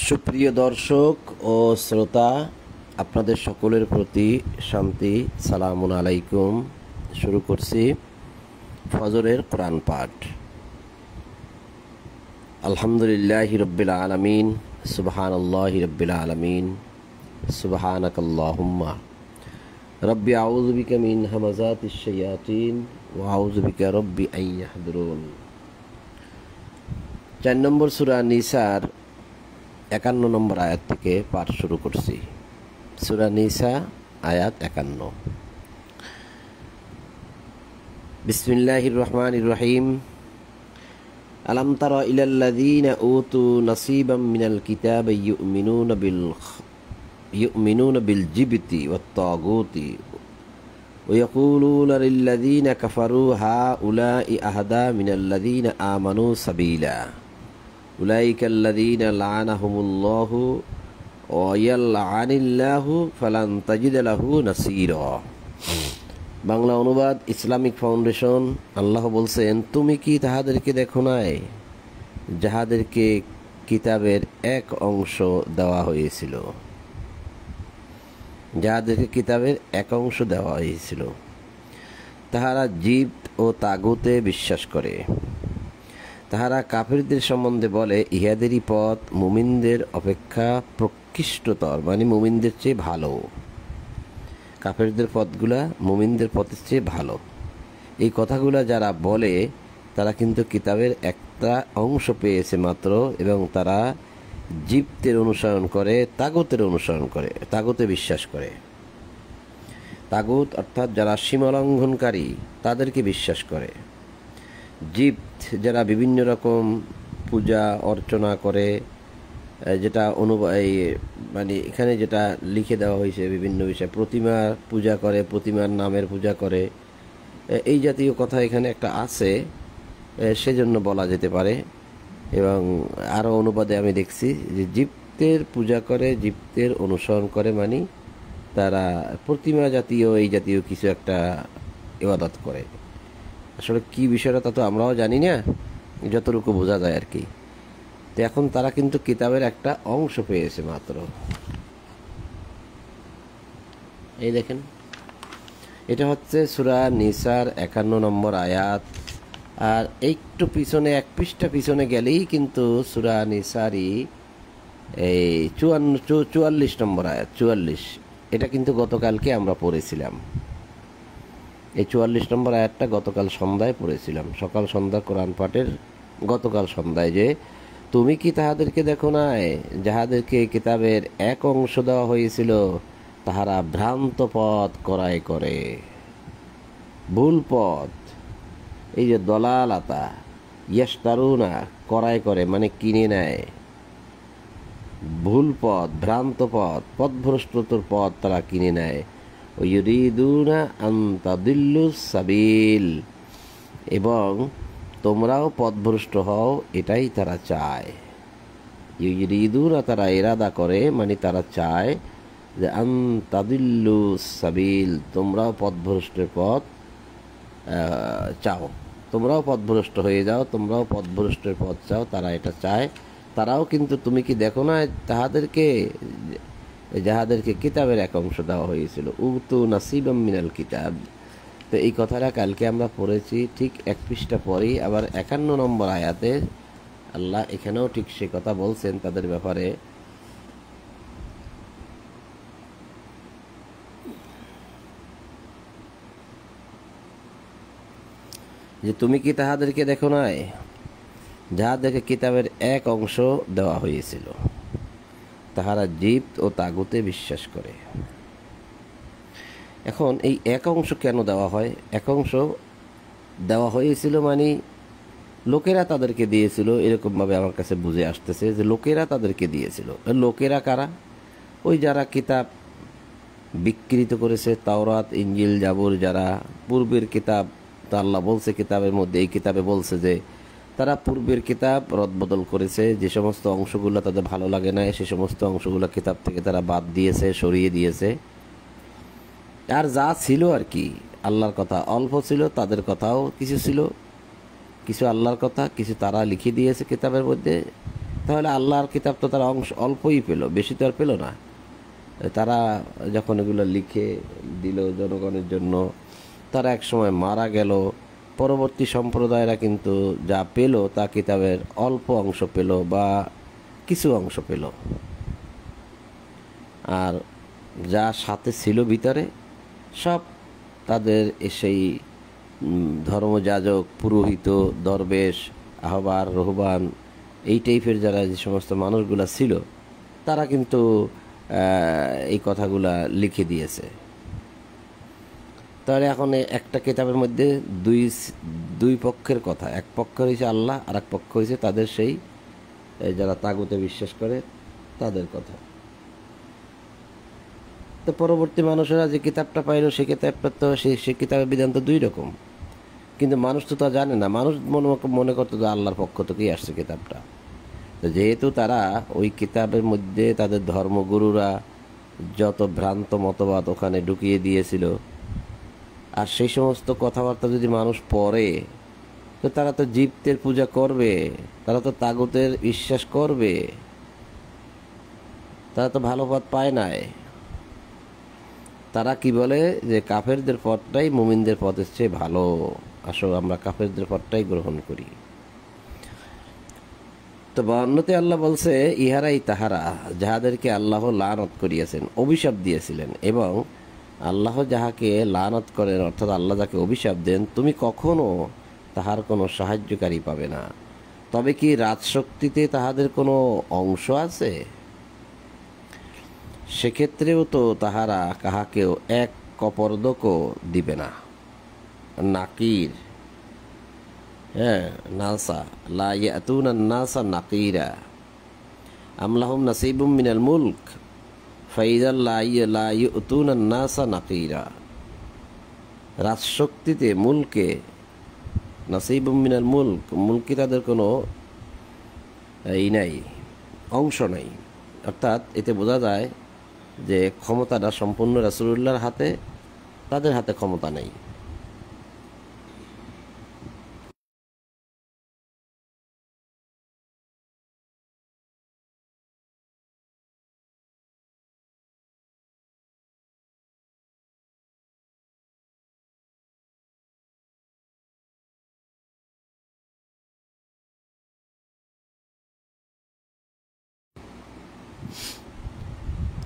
সুপ্রিয় দর্শক ও শ্রোতা, আপনাদের সকলের প্রতি শান্তি সালামুন আলাইকুম। শুরু করছি ফজরের কোরআন পাঠ। আলহামদুলিল্লাহি রাব্বিল আলামিন, সুবহানাল্লাহি রাব্বিল আলামিন, সুবহানাকাল্লাহুম্মা রব্বি আউযু বিকা মিন হামাযাতিশ শায়াতিন ওয়া আউযু বিকা রব্বি আন ইয়াহদুরুন। 4 নম্বর সূরা নিসার 51 নম্বর আয়াত থেকে পাঠ শুরু করছি। সূরা নিসা আয়াত 51। বিসমিল্লাহির রহমানির রহিম। আলাম তারা ইলাল্লাযীনা উতু নাসীবাম মিনাল কিতাবি ইউমিনুনা বিল জিবতি ওয়াত তাগুতি ওয়া ইয়াকুলুনা লিল্লাযীনা কাফারু হাউলাই আহদা মিনাল্লাযীনা আমানু সাবিলা উলাইকাল্লাযীনা লাআনাহুমুল্লাহু ওয়া ইয়ালআনিল্লাহু ফালান তাজিদা লাহু নাসীরা। বাংলা অনুবাদ ইসলামিক ফাউন্ডেশন। আল্লাহ বলছেন, তুমি কি তাহাদেরকে দেখো নাই যাহাদেরকে কিতাবের এক অংশ দেওয়া হয়েছিল, যাহাদেরকে কিতাবের এক অংশ দেওয়া হয়েছিল, তাহারা জিবত ও তাগুতে বিশ্বাস করে। তাহারা কাফিরদের সম্বন্ধে বলে, ইহাদেরই পথ মুমিনদের অপেক্ষা প্রকৃষ্টতর, মানে মুমিনদের চেয়ে ভালো। কাফিরদের পথগুলা মুমিনদের পথের চেয়ে ভালো। এই কথাগুলা যারা বলে তারা কিন্তু কিতাবের একটা অংশ পেয়েছে মাত্র, এবং তারা জিবতের অনুসরণ করে, তাগুতের অনুসরণ করে, তাগুতে বিশ্বাস করে। তাগুত অর্থাৎ যারা সীমালঙ্ঘনকারী তাদেরকে বিশ্বাস করে। জিবত যারা বিভিন্ন রকম পূজা অর্চনা করে, যেটা মানে এখানে যেটা লিখে দেওয়া হয়েছে বিভিন্ন বিষয়, প্রতিমার পূজা করে, প্রতিমার নামের পূজা করে, এই জাতীয় কথা এখানে একটা আছে, সেজন্য বলা যেতে পারে। এবং আরও অনুবাদে আমি দেখছি যে জিবতের পূজা করে, জিবতের অনুসরণ করে, মানে তারা প্রতিমা জাতীয় এই জাতীয় কিছু একটা ইবাদত করে। আসলে কি বিষয়টা তা তো আমরাও জানি না, যতটুকু বোঝা যায় আর কি। তো এখন তারা কিন্তু কিতাবের একটা অংশ পেয়েছে মাত্র। এই দেখেন, এটা হচ্ছে সূরা নিসার 51 নম্বর আয়াত। আর একটু পিছনে, এক পৃষ্ঠা পিছনে গেলেই কিন্তু সূরা নিসারই এই 44 নম্বর আয়াত। 44, এটা কিন্তু গতকালকে আমরা পড়েছিলাম। এই 44 নম্বর আয়াতটা গতকাল সন্ধ্যায় পড়েছিলাম, সকাল সন্ধ্যা কোরআন পাঠের গতকাল সন্ধ্যায়, যে তুমি কি তাহাদেরকে দেখো নাই যাহাদেরকে কিতাবের এক অংশ দেওয়া হয়েছিল, তাহারা ভ্রান্ত পথ ক্রয় করে। ভুল পথ, এই যে দলালাতা, ইয়াশতারুনা ক্রয় করে মানে কিনে নেয়, ভুল পথ, ভ্রান্ত পথ, পথভ্রষ্টতার পথ তারা কিনে নেয়। ইউরিদুনা আন তাদিল্লুস সাবিল, এবং তোমরাও পথভ্রষ্ট হও, এটাই তারা চায়। ইউরিদুনা তারা ইরাদা করে, মানে তারা চায় যে আন তাদিল্লুস সাবিল, তোমরাও পথভ্রষ্টের পথ চাও, তোমরাও পথভ্রষ্ট হয়ে যাও, তোমরাও পথভ্রষ্টের পথ চাও, তারা এটা চায়। তারাও কিন্তু তুমি কি দেখো না যাহাদেরকে কিতাবের এক অংশ দেওয়া হয়েছিল, উতু নাসিবাম মিনাল কিতাব। তো এই কথাটা কালকে আমরা পড়েছি, ঠিক এক পৃষ্ঠা পরেই আবার 51 নম্বর আয়াতে আল্লাহ এখানেও ঠিক সে কথা বলছেন তাদের ব্যাপারে। যে তুমি কি তাহাদেরকে দেখো নাই যাহাদেরকে কিতাবের এক অংশ দেওয়া হয়েছিল, তাহারা জিবত ও তাগুতে বিশ্বাস করে। এখন এই এক অংশ কেন দেওয়া হয়? এক অংশ দেওয়া হয়েছিল মানে লোকেরা তাদেরকে দিয়েছিল, এরকমভাবে আমার কাছে বুঝে আসতেছে যে লোকেরা তাদেরকে দিয়েছিল। লোকেরা কারা? ওই যারা কিতাব বিকৃত করেছে, তাওরাত, ইনজিল, জাবুর, যারা পূর্বের কিতাব, তা আল্লাহ বলছে কিতাবের মধ্যে, এই কিতাবে বলছে যে তারা পূর্বের কিতাব রদবদল করেছে, যে সমস্ত অংশগুলো তাদের ভালো লাগে না সে সমস্ত অংশগুলো কিতাব থেকে তারা বাদ দিয়েছে, সরিয়ে দিয়েছে। আর যা ছিল আর কি, আল্লাহর কথা অল্প ছিল, তাদের কথাও কিছু ছিল, কিছু আল্লাহর কথা, কিছু তারা লিখে দিয়েছে কিতাবের মধ্যে, তাহলে আল্লাহর কিতাব তো তারা অল্পই পেল, বেশি তো আর পেল না। তারা যখন এগুলো লিখে দিল জনগণের জন্য, তারা এক সময় মারা গেল। পরবর্তী সম্প্রদায়রা কিন্তু যা পেল তা কিতাবের অল্প অংশ পেল বা কিছু অংশ পেল, আর যা সাথে ছিল ভিতরে সব তাদের সেই ধর্মযাজক, পুরোহিত, দরবেশ, আহবার, রহবান, এই টাইপের যারা যে সমস্ত মানুষগুলা ছিল, তারা কিন্তু এই কথাগুলা লিখে দিয়েছে। তাহলে এখন একটা কিতাবের মধ্যে দুই পক্ষের কথা, এক পক্ষ হয়েছে আল্লাহ, আর এক পক্ষ হয়েছে তাদের সেই যারা তাগুতে বিশ্বাস করে তাদের কথা। তো পরবর্তী মানুষেরা যে কিতাবটা পাইল, সেই কিতাবটা তো সেই কিতাবের বিধান তো দুই রকম, কিন্তু মানুষ তো তা জানে না। মানুষ মনে করতো যে আল্লাহর পক্ষ থেকেই আসছে কিতাবটা। তো যেহেতু তারা ওই কিতাবের মধ্যে তাদের ধর্মগুরুরা যত ভ্রান্ত মতবাদ ওখানে ঢুকিয়ে দিয়েছিল, আর সেই সমস্ত কথাবার্তা যদি মানুষ পড়ে, তো তারা তো জীবদের পূজা করবে, তারা তো তাগুতের বিশ্বাস করবে, তারা তো ভালো পথ পায় নাই। তারা কি বলে যে কাফেরদের পথটাই মুমিনদের পথের চেয়ে ভালো, আসো আমরা কাফেরদের পথটাই গ্রহণ করি। তো অন্যতে আল্লাহ বলছে, ইহারাই তাহারা যাহাদেরকে আল্লাহ লানত করিয়াছেন, অভিশাপ দিয়েছিলেন, এবং আল্লাহ যাহাকে লানত করেন, অর্থাৎ আল্লাহ যাকে অভিশাপ দেন, তুমি কখনো তাহার কোনো সাহায্যকারী পাবে না। তবে কি রাজশক্তিতে তাহাদের কোনো অংশ আছে? সেক্ষেত্রেও তো তাহারা কাহাকেও এক কপর্দকও দিবে না। নাকির, হ্যাঁ, নাসা লা ইয়াতুনা নাসা নাকিরা আমলাহুম নাসিবুম মিনাল মুলক ফাইদা লা ইউতুনা নাসা নাকিরা। রাজশক্তিতে, মুলকে, নাসিবুম মিনাল মুলক, মুলকে তাদের কোনো নাই, অংশ নাই। অর্থাৎ এতে বোঝা যায় যে ক্ষমতাটা সম্পূর্ণ রাসূলুল্লাহর হাতে, তাদের হাতে ক্ষমতা নেই।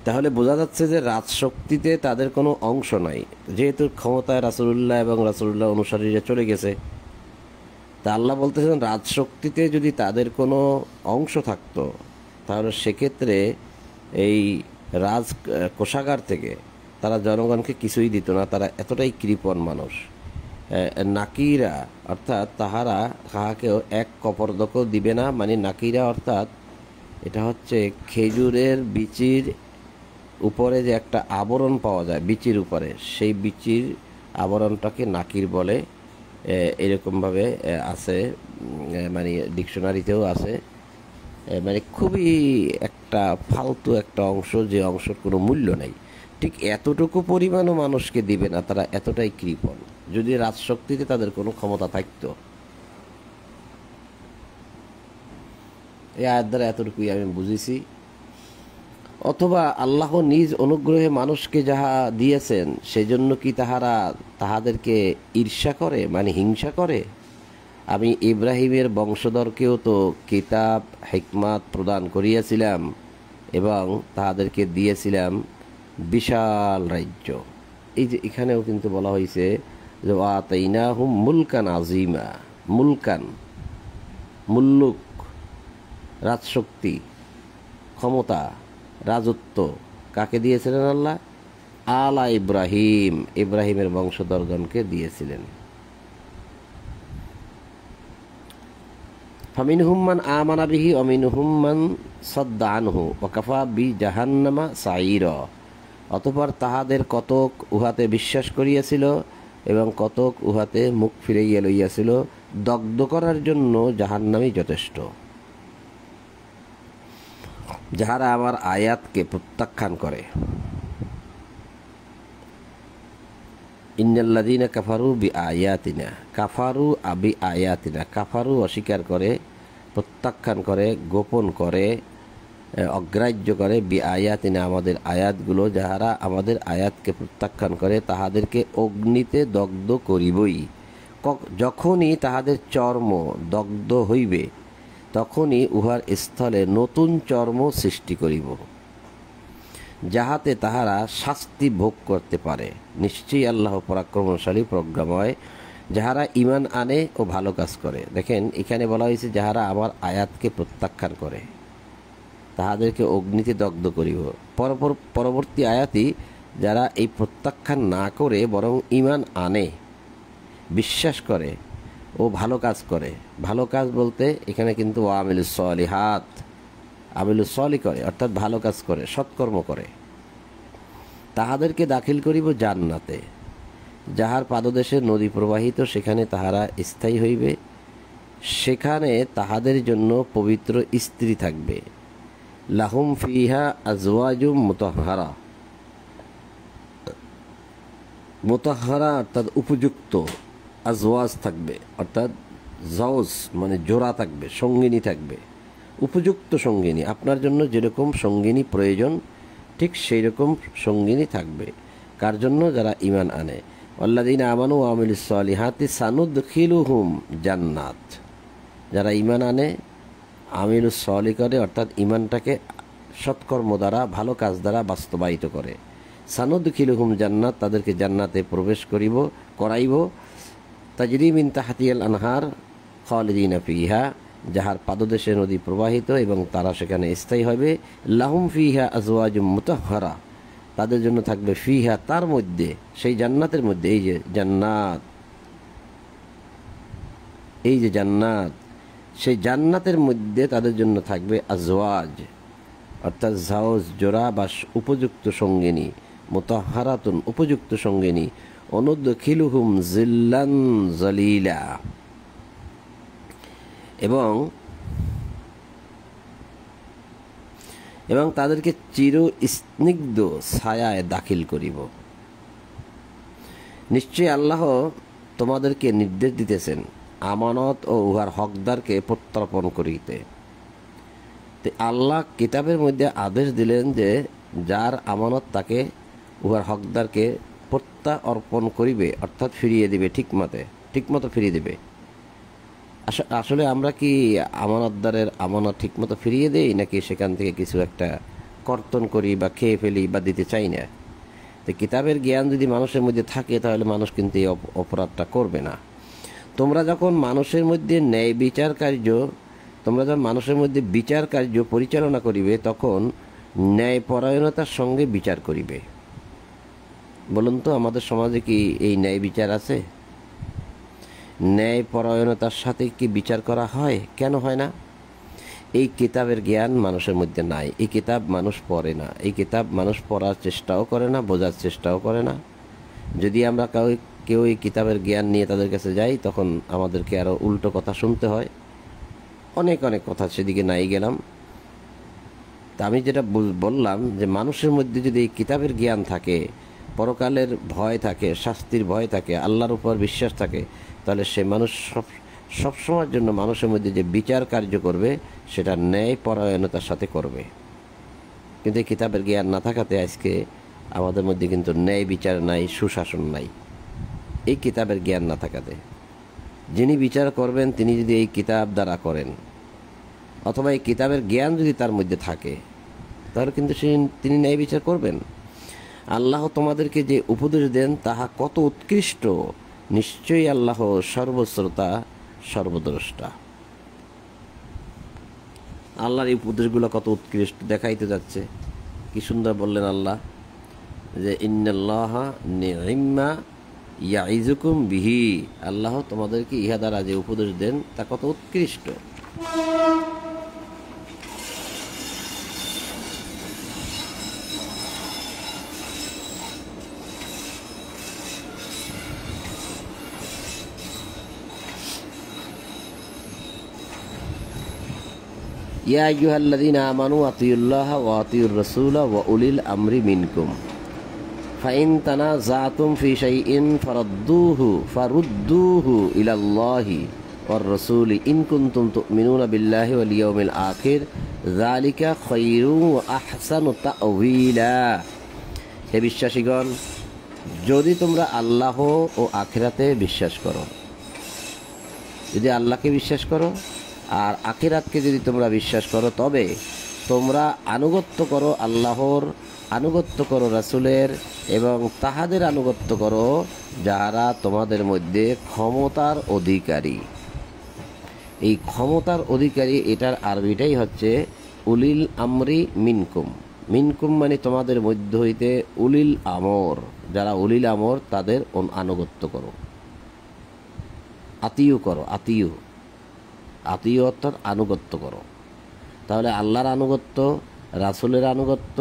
তাহলে বোঝা যাচ্ছে যে রাজশক্তিতে তাদের কোনো অংশ নাই, যেহেতু ক্ষমতায় রাসূলুল্লাহ এবং রাসূলুল্লাহ অনুসারীরা চলে গেছে। তা আল্লাহ বলতেছেন, রাজশক্তিতে যদি তাদের কোনো অংশ থাকতো, তাহলে সেক্ষেত্রে এই কোষাগার থেকে তারা জনগণকে কিছুই দিত না। তারা এতটাই কৃপণ মানুষ। নাকিরা অর্থাৎ তাহারা কাহাকেও এক কপর্দকও দিবে না। মানে নাকিরা অর্থাৎ এটা হচ্ছে খেজুরের বিচির উপরে যে একটা আবরণ পাওয়া যায় বিচির উপরে, সেই বিচির আবরণটাকে নাকির বলে। এরকমভাবে আছে, মানে ডিকশনারিতেও আছে। মানে খুবই একটা ফালতু একটা অংশ, যে অংশের কোনো মূল্য নেই। ঠিক এতটুকু পরিমাণও মানুষকে দিবে না, তারা এতটাই কৃপণ। যদি রাজশক্তিতে তাদের কোনো ক্ষমতা থাকতো। এই আয়াত দ্বারা এতটুকুই আমি বুঝেছি। অথবা আল্লাহ নিজ অনুগ্রহে মানুষকে যাহা দিয়েছেন, সেজন্য কি তাহারা তাহাদেরকে ঈর্ষা করে, মানে হিংসা করে? আমি ইব্রাহিমের বংশধরকেও তো কিতাব হিকমাত প্রদান করিয়াছিলাম, এবং তাহাদেরকে দিয়েছিলাম বিশাল রাজ্য। এই যে এখানেও কিন্তু বলা হয়েছে যে আতাইনাহুম মুলকান আজিমা। মুলকান, মুল্লুক, রাজশক্তি, ক্ষমতা, রাজত্ব কাকে দিয়েছিলেন আল্লাহ? আলা ইব্রাহিম, ইব্রাহিমের বংশধরগণকে দিয়েছিলেন। ফামিনহুম মান আমানা বিহি ওয়া মিনহুম মান সাদ্দা আনহু ওয়া কাফা বি জাহান্নামা সাঈরা। অতঃপর তাহাদের কতক উহাতে বিশ্বাস করিয়াছিল এবং কতক উহাতে মুখ ফিরাইয়া লইয়াছিল। দগ্ধ করার জন্য জাহান্নামই যথেষ্ট। যাহারা আমার আয়াতকে প্রত্যাখ্যান করে, ইন্নাল্লাযীনা কাফারু বি আয়াতিনা, কাফারু আবি আয়াতিনা, কাফারু অস্বীকার করে প্রত্যাখ্যান করে, গোপন করে, অগ্রাহ্য করে আয়াতিনা আমাদের আয়াতগুলো, যাহারা আমাদের আয়াতকে প্রত্যাখ্যান করে তাহাদেরকে অগ্নিতে দগ্ধ করিবই। যখনই তাহাদের চর্ম দগ্ধ হইবে তখনই উহার স্থলে নতুন চর্ম সৃষ্টি করিব, যাহাতে তাহারা শাস্তি ভোগ করতে পারে। নিশ্চয়ই আল্লাহ পরাক্রমশালী প্রজ্ঞাময়। যাহারা ঈমান আনে ও ভালো কাজ করে। দেখেন এখানে বলা হয়েছে যাহারা আমার আয়াতকে প্রত্যাখ্যান করে তাহাদেরকে অগ্নিতে দগ্ধ করিব। পরবর্তী আয়াতই যারা এই প্রত্যাখ্যান না করে বরং ঈমান আনে, বিশ্বাস করে ও ভালো কাজ করে। ভালো কাজ বলতে এখানে কিন্তু আমিলুস সলিহাত, আমিলুস সলি করে অর্থাৎ ভালো কাজ করে, সৎকর্ম করে, তাহাদেরকে দাখিল করিব জান্নাতে, যাহার পাদদেশে নদী প্রবাহিত, সেখানে তাহারা স্থায়ী হইবে। সেখানে তাহাদের জন্য পবিত্র স্ত্রী থাকবে। লাহুম ফিহা আজওয়াজুম মুতাহহারা, মুতাহহারা অর্থাৎ উপযুক্ত, আজওয়াজ থাকবে অর্থাৎ জাওজ মানে জোড়া থাকবে, সঙ্গিনী থাকবে, উপযুক্ত সঙ্গিনী। আপনার জন্য যেরকম সঙ্গিনী প্রয়োজন ঠিক সেই রকম সঙ্গিনী থাকবে। কার জন্য? যারা ঈমান আনে। আল্লাযীনা আমানু ওয়া আমিলুস সলিহাতি সানুদখিলুহুম জান্নাত, যারা ঈমান আনে, আমিলুস সলি করে অর্থাৎ ঈমানটাকে সৎকর্ম দ্বারা, ভালো কাজ দ্বারা বাস্তবায়িত করে। সানুদখিলুহুম জান্নাত, তাদেরকে জান্নাতে প্রবেশ করাইব। তাজরি মিন তাহতিহাল আনহার খালিদিনা ফিহা, যাহার পাদদেশে নদী প্রবাহিত এবং তারা সেখানে স্থায়ী হবে। লাহুম ফিহা আজওয়াজুম মুতাহহারা, তাদের জন্য থাকবে ফিহা, তার মধ্যে, সেই জান্নাতের মধ্যে, এই যে জান্নাত, এই যে জান্নাত, সেই জান্নাতের মধ্যে তাদের জন্য থাকবে আজওয়াজ অর্থাৎ জাওজ, জোড়া বা উপযুক্ত সঙ্গিনী, মুতাহহারাতুন উপযুক্ত সঙ্গিনী। অনুদখিলুহুম জিল্লান জালিলা, এবং তাদেরকে চির স্নিগ্ধ ছায়ায় দাখিল করিব। নিশ্চয়ই আল্লাহ তোমাদেরকে নির্দেশ দিতেছেন আমানত ও উহার হকদারকে প্রত্যর্পণ করিতে। আল্লাহ কিতাবের মধ্যে আদেশ দিলেন যে যার আমানত তাকে উহার হকদারকে প্রত্যার্পণ করিবে অর্থাৎ ফিরিয়ে দিবে, ঠিকমতো ফিরিয়ে দিবে। আসলে আমরা কি আমানতদারের আমানত ঠিকমতো ফিরিয়ে দেই, নাকি সেখান থেকে কিছু একটা কর্তন করি বা খেয়ে ফেলি বা দিতে চাই না? তো কিতাবের জ্ঞান যদি মানুষের মধ্যে থাকে তাহলে মানুষ কিন্তু এই অপরাধটা করবে না। তোমরা যখন মানুষের মধ্যে ন্যায় বিচার কার্য, তোমরা যখন মানুষের মধ্যে বিচার কার্য পরিচালনা করিবে তখন ন্যায়পরায়ণতার সঙ্গে বিচার করিবে। বলুন তো আমাদের সমাজে কি এই ন্যায় বিচার আছে? ন্যায়পরায়ণতার সাথে কি বিচার করা হয়? কেন হয় না? এই কিতাবের জ্ঞান মানুষের মধ্যে নাই। এই কিতাব মানুষ পড়ে না, এই কিতাব মানুষ পড়ার চেষ্টাও করে না, বোঝার চেষ্টাও করে না। যদি আমরা কেউ এই কিতাবের জ্ঞান নিয়ে তাদের কাছে যাই তখন আমাদেরকে আরও উল্টো কথা শুনতে হয়। অনেক কথা, সেদিকে নাই গেলাম। তা আমি যেটা বললাম যে মানুষের মধ্যে যদি এই কিতাবের জ্ঞান থাকে, পরকালের ভয় থাকে, শাস্তির ভয় থাকে, আল্লাহর উপর বিশ্বাস থাকে, তাহলে সে মানুষ সবসময়ের জন্য মানুষের মধ্যে যে বিচার কার্য করবে সেটা ন্যায় পরায়ণতার সাথে করবে। কিন্তু এই কিতাবের জ্ঞান না থাকাতে আজকে আমাদের মধ্যে কিন্তু ন্যায় বিচার নাই, সুশাসন নাই। এই কিতাবের জ্ঞান না থাকাতে যিনি বিচার করবেন তিনি যদি এই কিতাব দ্বারা করেন অথবা এই কিতাবের জ্ঞান যদি তার মধ্যে থাকে তাহলে কিন্তু তিনি ন্যায় বিচার করবেন। আল্লাহ তোমাদেরকে যে উপদেশ দেন তাহা কত উৎকৃষ্ট, নিশ্চয়ই আল্লাহ সর্বশ্রোতা সর্বদ্রষ্টা। আল্লাহর এই উপদেশগুলো কত উৎকৃষ্ট দেখাইতে যাচ্ছে। কি সুন্দর বললেন আল্লাহ যে ইন্নাল্লাহা নি'ম্মা ইয়াইজুকুম বিহি, আল্লাহ তোমাদেরকে ইহা দ্বারা যে উপদেশ দেন তা কত উৎকৃষ্ট। ইয়া আইয়ুহাল্লাযীনা আমানু আতিউল্লাহা ওয়া আতিউর রাসূলা ওয়া উলিল আমরি মিনকুম ফাইন তানাযাতুম ফি শাইইন ফারুদ্দুহু ইলাল্লাহি ওয়ার রাসূলি ইন কুনতুম তুমিনুনা বিল্লাহি ওয়াল ইয়াউমিল আখির যালিকা খায়রু ওয়া আহসানু তা'ওয়িলা। হে বিশ্বাসীগণ, যদি তোমরা আল্লাহ ও আখিরাতে বিশ্বাস করো, যদি আল্লাহকে বিশ্বাস করো আর আখিরাতকে যদি তোমরা বিশ্বাস করো, তবে তোমরা আনুগত্য করো আল্লাহর, আনুগত্য করো রাসূলের, এবং তাহাদের আনুগত্য করো যাহারা তোমাদের মধ্যে ক্ষমতার অধিকারী। এই ক্ষমতার অধিকারী, এটার আরবিটাই হচ্ছে উলিল আমরি মিনকুম। মিনকুম মানে তোমাদের মধ্য হইতে উলিল আমর, যারা উলিল আমর তাদের আনুগত্য করো, আতিউ করো, আতিউ, আতিউ অর্থাৎ আনুগত্য করো। তাহলে আল্লাহর আনুগত্য, রাসূলের আনুগত্য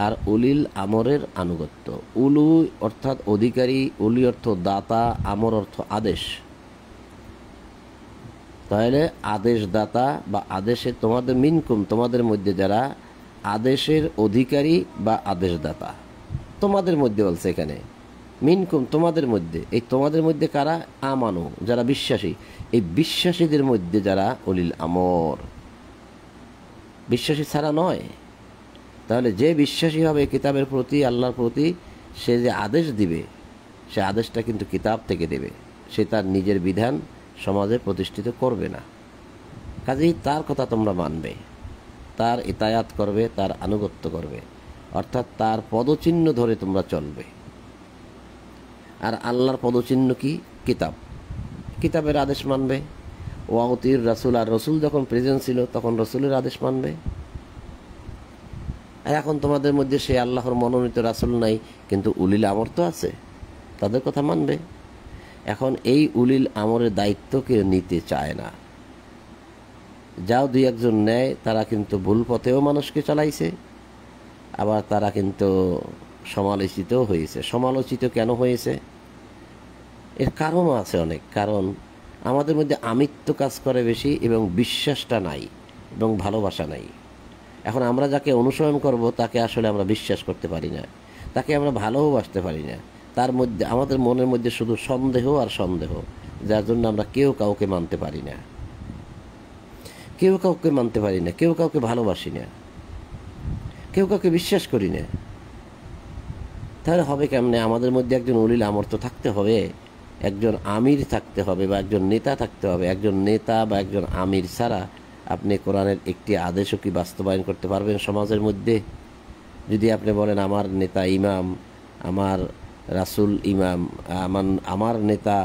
আর উলিল আমরের আনুগত্য। উলু অর্থাৎ অধিকারী, উলি অর্থ দাতা, আমর অর্থ আদেশ। তাহলে আদেশ দাতা বা আদেশে তোমাদের মিনকুম, তোমাদের মধ্যে যারা আদেশের অধিকারী বা আদেশদাতা, তোমাদের মধ্যে বলছে এখানে মিনকুম, তোমাদের মধ্যে। এই তোমাদের মধ্যে কারা? আমানু, যারা বিশ্বাসী। এই বিশ্বাসীদের মধ্যে যারা উলিল আমর, বিশ্বাসী ছাড়া নয়। তাহলে যে বিশ্বাসী হবে কিতাবের প্রতি, আল্লাহর প্রতি, সে যে আদেশ দিবে, সে আদেশটা কিন্তু কিতাব থেকে দেবে। সে তার নিজের বিধান সমাজে প্রতিষ্ঠিত করবে না। কাজেই তার কথা তোমরা মানবে, তার ইতায়াত করবে, তার আনুগত্য করবে, অর্থাৎ তার পদচিহ্ন ধরে তোমরা চলবে। আর আল্লাহর পদচিহ্ন কি? কিতাব, কিতাবের আদেশ মানবে। ওয়াউতির রাসূল, আর রসুল যখন প্রেজেন্ট ছিল তখন রসুলের আদেশ মানবে। আর এখন তোমাদের মধ্যে সে আল্লাহর মনোনীত রাসূল নাই, কিন্তু উলিল আমর তো আছে, তাদের কথা মানবে। এখন এই উলিল আমরের দায়িত্ব কেউ নিতে চায় না। যাও দুই একজন নেয়, তারা কিন্তু ভুল পথেও মানুষকে চালাইছে, আবার তারা কিন্তু সমালোচিতও হয়েছে। সমালোচিত কেন হয়েছে? এর কারণও আছে অনেক। কারণ আমাদের মধ্যে আমিত্ব কাজ করে বেশি, এবং বিশ্বাসটা নাই, এবং ভালোবাসা নাই। এখন আমরা যাকে অনুসরণ করব তাকে আসলে আমরা বিশ্বাস করতে পারি না, তাকে আমরা ভালোবাসতে পারি না। তার মধ্যে আমাদের মনের মধ্যে শুধু সন্দেহ আর সন্দেহ, যার জন্য আমরা কেউ কাউকে মানতে পারি না, কেউ কাউকে মানতে পারি না, কেউ কাউকে ভালোবাসি না, কেউ কাউকে বিশ্বাস করি না। তাহলে হবে কেমনে? আমাদের মধ্যে একজন উলিল আমর তো থাকতে হবে, একজন আমির থাকতে হবে, বা একজন নেতা থাকতে হবে। একজন নেতা বা একজন আমির ছাড়া আপনি কোরআনের একটি আদেশও কি বাস্তবায়ন করতে পারবেন সমাজের মধ্যে? যদি আপনি বলেন আমার নেতা ইমাম, আমার রাসূল ইমাম, আমার নেতা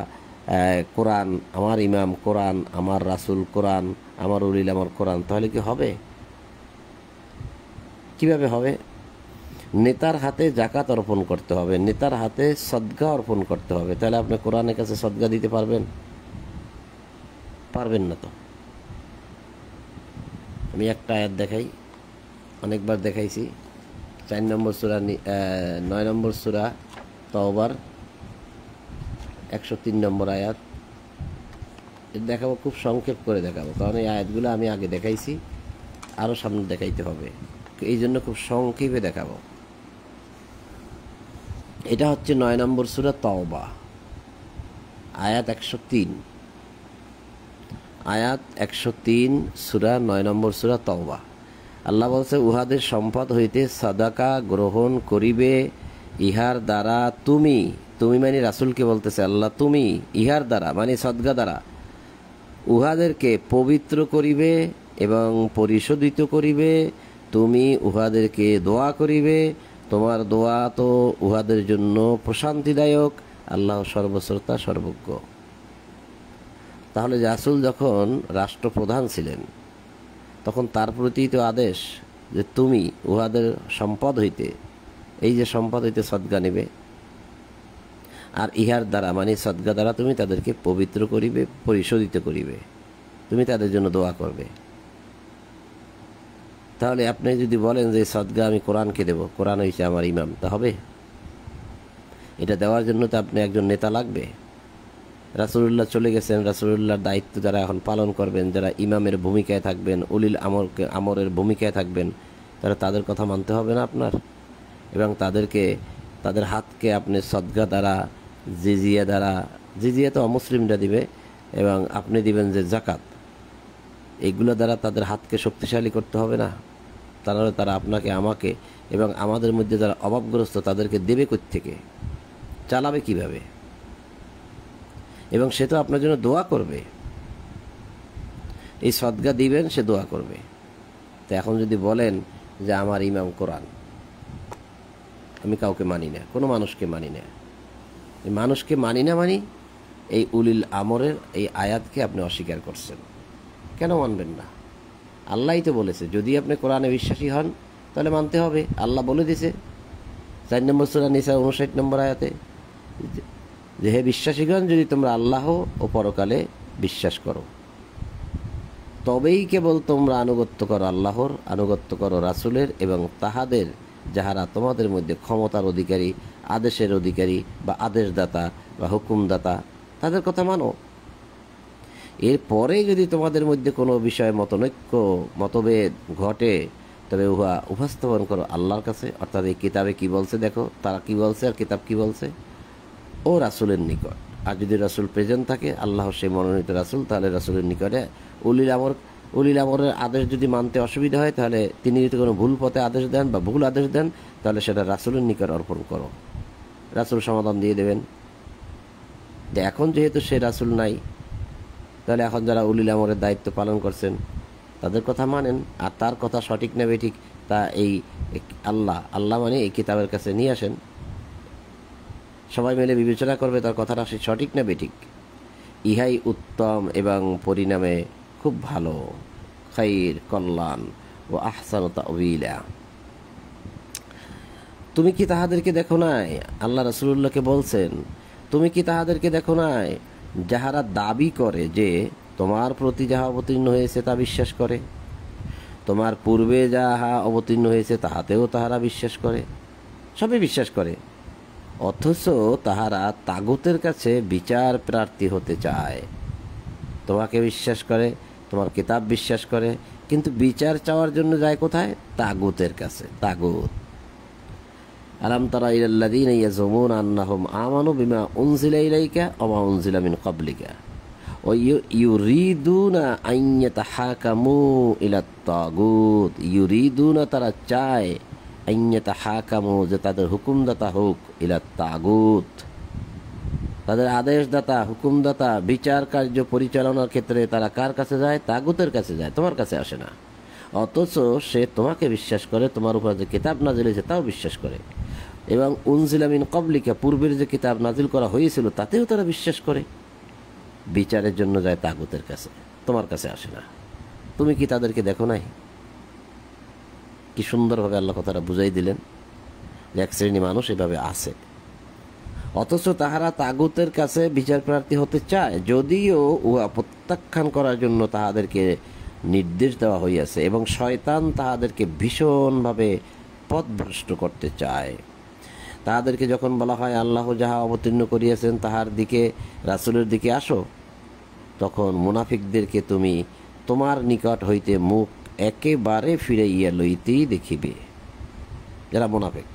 কোরআন, আমার ইমাম কোরআন, আমার রাসূল কোরআন, আমার উলিল আমর কোরআন, তাহলে কি হবে? কিভাবে হবে? নেতার হাতে যাকাত অর্পণ করতে হবে, নেতার হাতে সদকা অর্পণ করতে হবে। তাহলে আপনি কোরআনের কাছে সদকা দিতে পারবেন? পারবেন না তো। আমি একটা আয়াত দেখাই, অনেকবার দেখাইছি। 4 নম্বর সূরা 9 নম্বর সূরা তাওবার 103 নম্বর আয়াত। দেখাবো, খুব সংক্ষেপ করে দেখাবো, কারণ এই আয়াতগুলো আমি আগে দেখাইছি, আরও সামনে দেখাইতে হবে, এই জন্য খুব সংক্ষেপে দেখাবো। এটা হচ্ছে 9 নম্বর সূরা তাওবা, আয়াত 103, আয়াত 103, সূরা 9 নম্বর সূরা তাওবা। আল্লাহ বলছে, উহাদের সম্পদ হইতে সাদাকা গ্রহণ করিবে, ইহার দ্বারা তুমি, তুমি মানে রাসূলকে বলতেছে আল্লাহ, তুমি ইহার দ্বারা মানে সদকা দ্বারা উহাদেরকে পবিত্র করিবে এবং পরিশোধিত করিবে। তুমি উহাদেরকে দোয়া করিবে, তোমার দোয়া তো উহাদের জন্য প্রশান্তিদায়ক, আল্লাহ সর্বশ্রোতা সর্বজ্ঞ। তাহলে রাসূল যখন রাষ্ট্রপ্রধান ছিলেন তখন তার প্রতি তো আদেশ যে তুমি উহাদের সম্পদ হইতে, এই যে সম্পদ হইতে সদকা নিবে, আর ইহার দ্বারা মানে সদকা দ্বারা তুমি তাদেরকে পবিত্র করিবে, পরিশোধিত করিবে, তুমি তাদের জন্য দোয়া করবে। তাহলে আপনি যদি বলেন যে সদকা আমি কোরআনকে দেব, কোরআন হইছে আমার ইমাম, তা হবে? এটা দেওয়ার জন্য তো আপনি একজন নেতা লাগবে। রাসূলুল্লাহ চলে গেছেন, রাসূলুল্লাহর দায়িত্ব যারা এখন পালন করবেন, যারা ইমামের ভূমিকায় থাকবেন, উলিল আমরের ভূমিকায় থাকবেন, তারা তাদের কথা মানতে হবে না আপনার? এবং তাদেরকে, তাদের হাতকে আপনি সদকা দ্বারা, জিজিয়া দ্বারা, জিজিয়া তো অমুসলিমরা দিবে, এবং আপনি দিবেন যে জাকাত, এইগুলো দ্বারা তাদের হাতকে শক্তিশালী করতে হবে না? তাহলে তারা আপনাকে, আমাকে এবং আমাদের মধ্যে যারা অভাবগ্রস্ত তাদেরকে দেবে কোত্থেকে, চালাবে কিভাবে? এবং সে তো আপনার জন্য দোয়া করবে, এই সদকা দিবেন, সে দোয়া করবে। তো এখন যদি বলেন যে আমার ইমাম কোরআন, আমি কাউকে মানি না, কোনো মানুষকে মানি না, এই মানুষকে মানি না মানি এই উলিল আমরের এই আয়াতকে আপনি অস্বীকার করছেন। কেন মানবেন না? আল্লাহই তো বলেছে, যদি আপনি কোরআনে বিশ্বাসী হন তাহলে মানতে হবে। আল্লাহ বলে দিছে 4 নম্বর সূরা নিসা 59 নম্বর আয়াতে যে হে বিশ্বাসীগণ, যদি তোমরা আল্লাহ ও পরকালে বিশ্বাস করো তবেই কেবল তোমরা আনুগত্য করো আল্লাহর, আনুগত্য করো রাসূলের এবং তাহাদের যাহারা তোমাদের মধ্যে ক্ষমতার অধিকারী, আদেশের অধিকারী বা আদেশদাতা বা হুকুমদাতা, তাদের কথা মানো। এরপরে যদি তোমাদের মধ্যে কোনো বিষয়ে মতনৈক্য, মতভেদ ঘটে তবে উহা উপস্থাপন করো আল্লাহর কাছে, অর্থাৎ এই কিতাবে কি বলছে দেখো, তারা কি বলছে আর কিতাব কি বলছে, ও রাসূলের নিকট। আর যদি রাসূল প্রেজেন্ট থাকে, আল্লাহ সেই মনোনীত রাসূল, তাহলে রাসূলের নিকটে উলিল আমরের আদেশ যদি মানতে অসুবিধা হয়, তাহলে তিনি যদি কোনো ভুল পথে আদেশ দেন বা ভুল আদেশ দেন, তাহলে সেটা রাসূলের নিকট অর্পণ করো, রাসূল সমাধান দিয়ে দেবেন। যে এখন যেহেতু সে রাসূল নাই, তাহলে এখন যারা উলিল আমরের দায়িত্ব পালন করছেন তাদের কথা মানেন, আর তার কথা সঠিক না বেঠিক তা এই আল্লাহ মানে এই কিতাবের কাছে নিয়ে আসেন, সবাই মিলে বিবেচনা করবে তার কথাটা সঠিক না বেঠিক। ইহাই উত্তম এবং পরিণামে খুব ভালো, খাইর, কল্যাণ ও আহসান তাওয়িলা। তুমি কি তাহাদেরকে দেখো নাই, আল্লাহ রাসূলুল্লাহকে বলছেন, তুমি কি তাহাদেরকে দেখো নাই যাহারা দাবি করে যে তোমার প্রতি যাহা অবতীর্ণ হয়েছে তা বিশ্বাস করে, তোমার পূর্বে যাহা অবতীর্ণ হয়েছে তাহাতেও তাহারা বিশ্বাস করে, সবই বিশ্বাস করে, অথচ তাহারা তাগুতের কাছে বিচার প্রার্থী হতে চায়। তোমাকে বিশ্বাস করে, তোমার কিতাব বিশ্বাস করে, কিন্তু বিচার চাওয়ার জন্য যায় কোথায়? তাগুতের কাছে। তাগুত। আলাম তারা ইলাল্লাযীনা ইয়াজুমুনা আন্নাহুম আমানু বিমা উনজিলা ইলাইকা ওয়া মা উনজিলা মিন ক্বাবলিকা ওয়া ইউরিদুনা আন ইয়াতাহাকামু ইলাত তাগুত। ইউরিদুনা, তারা চায়, আন ইয়াতাহাকামু, যে তাদের হুকুমদাতা হোক, ইলাত তাগুত, তাদের আদেশদাতা, হুকুমদাতা, বিচার কার্য পরিচালনার ক্ষেত্রে তারা কার কাছে যায়? তাগুতের কাছে যায়, তোমার কাছে আসে না। অথচ সে তোমাকে বিশ্বাস করে, তোমার উপর যে কিতাব নাজিল হয়েছে তাও বিশ্বাস করে, এবং উনজিলা মিন ক্বাবলিকা, পূর্বের যে কিতাব নাজিল করা হয়েছিল তাতেও তারা বিশ্বাস করে। বিচারের জন্য যায় তাগুতের কাছে, তোমার কাছে আসে না। তুমি কি তাদেরকে দেখো নাই? কি সুন্দরভাবে আল্লাহ কথাটা বুঝাই দিলেন যে এক শ্রেণী মানুষ এভাবে আছে, অথচ তাহারা তাগুতের কাছে বিচার প্রার্থী হতে চায়, যদিও উহা প্রত্যাখ্যান করার জন্য তাহাদেরকে নির্দেশ দেওয়া হইয়াছে এবং শয়তান তাহাদেরকে ভীষণভাবে পথভ্রষ্ট করতে চায়। তাহাদেরকে যখন বলা হয় আল্লাহ যাহা অবতীর্ণ করিয়াছেন তাহার দিকে, রাসূলের দিকে আসো, তখন মুনাফিকদেরকে তুমি তোমার নিকট হইতে মুখ একেবারে ফিরাইয়া লইতেই দেখিবে। যারা মুনাফিক,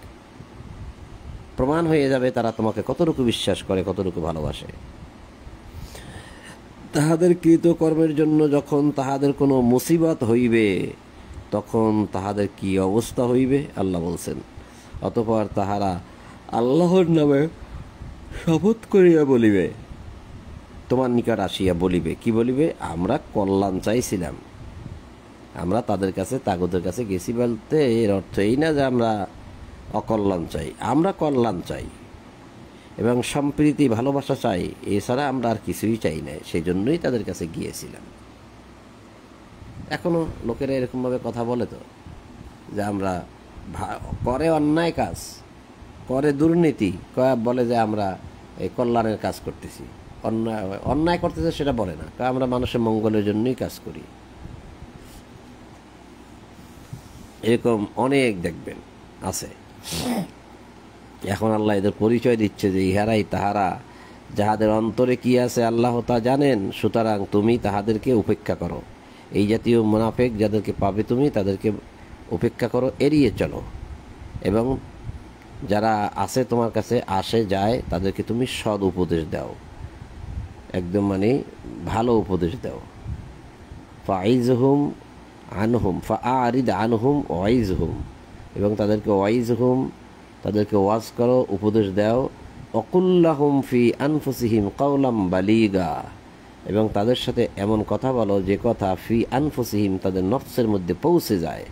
প্রমাণ হয়ে যাবে তারা তোমাকে কতটুকু বিশ্বাস করে, কতটুকু ভালোবাসে। তাহাদের কৃতকর্মের জন্য যখন তাহাদের কোনো মুসিবত হইবে তখন তাহাদের কি অবস্থা হইবে আল্লাহ বলছেন। অতঃপর তাহারা আল্লাহর নামে শপথ করিয়া বলিবে, তোমার নিকট আসিয়া বলিবে, কি বলিবে? আমরা কল্যাণ চাইছিলাম, আমরা তাদের কাছে, তাগুতের কাছে গেছি। বলতে এর অর্থ এই না যে আমরা অকল্যাণ চাই, আমরা কল্যাণ চাই এবং সম্প্রীতি, ভালোবাসা চাই, এছাড়া আমরা আর কিছুই চাই না, সেই জন্যই তাদের কাছে গিয়েছিলাম। এখনো লোকেরা এরকমভাবে কথা বলে তো, যে আমরা করে অন্যায় কাজ, করে দুর্নীতি, বলে যে আমরা এই কল্যাণের কাজ করতেছি, অন্যায় করতেছে সেটা বলে না, আমরা মানুষের মঙ্গলের জন্যই কাজ করি। এরকম অনেক দেখবেন আছে। এখন আল্লাহ এদের পরিচয় দিচ্ছে যে ইহারাই তাহারা, যাহাদের অন্তরে কি আছে আল্লাহ তা জানেন, সুতরাং তুমি তাহাদেরকে উপেক্ষা করো। এই জাতীয় মুনাফিক যাদেরকে পাবে তুমি তাদেরকে উপেক্ষা করো, এড়িয়ে চলো, এবং যারা আছে তোমার কাছে, আসে যায়, তাদেরকে তুমি সৎ উপদেশ দাও। একদম মানে ভালো উপদেশ দাও। ফাইজহুম আনহুম ফাআরিদ আনহুম ওয়াইজহুম, এবং তাদেরকে ওয়াইজহুম, তাদেরকে ওয়াজ করো, উপদেশ দাও। অকুল্লাহুম ফি আনফুসিহিম কাওলাম বালিগা, এবং তাদের সাথে এমন কথা বলো যে কথা ফি আনফুসিহিম, তাদের নফসের মধ্যে পৌঁছে যায়,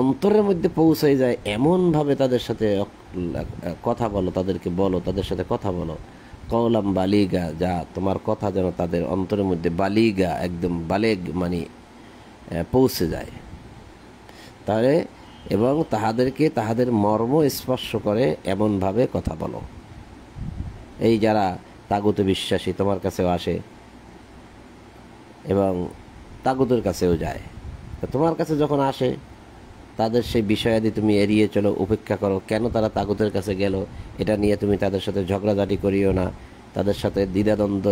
অন্তরের মধ্যে পৌঁছে যায়, এমনভাবে তাদের সাথে কথা বলো, তাদেরকে বলো, তাদের সাথে কথা বলো। কওলাম বালিগা, যা তোমার কথা যেন তাদের অন্তরের মধ্যে বালিগা, একদম বালেগ মানে পৌঁছে যায়। তাহলে এবং তাহাদেরকে তাহাদের মর্ম স্পর্শ করে এমনভাবে কথা বলো। এই যারা তাগুতে বিশ্বাসী তোমার কাছেও আসে এবং তাগুতের কাছেও যায়, তোমার কাছে যখন আসে তাদের সেই বিষয়াদি তুমি এড়িয়ে চলো, উপেক্ষা করো। কেন তারা তাগুতের কাছে গেল এটা নিয়ে তুমি তাদের সাথে ঝগড়াঝাটি করিও না, তাদের সাথে দ্বিধাদ্বন্দ্ব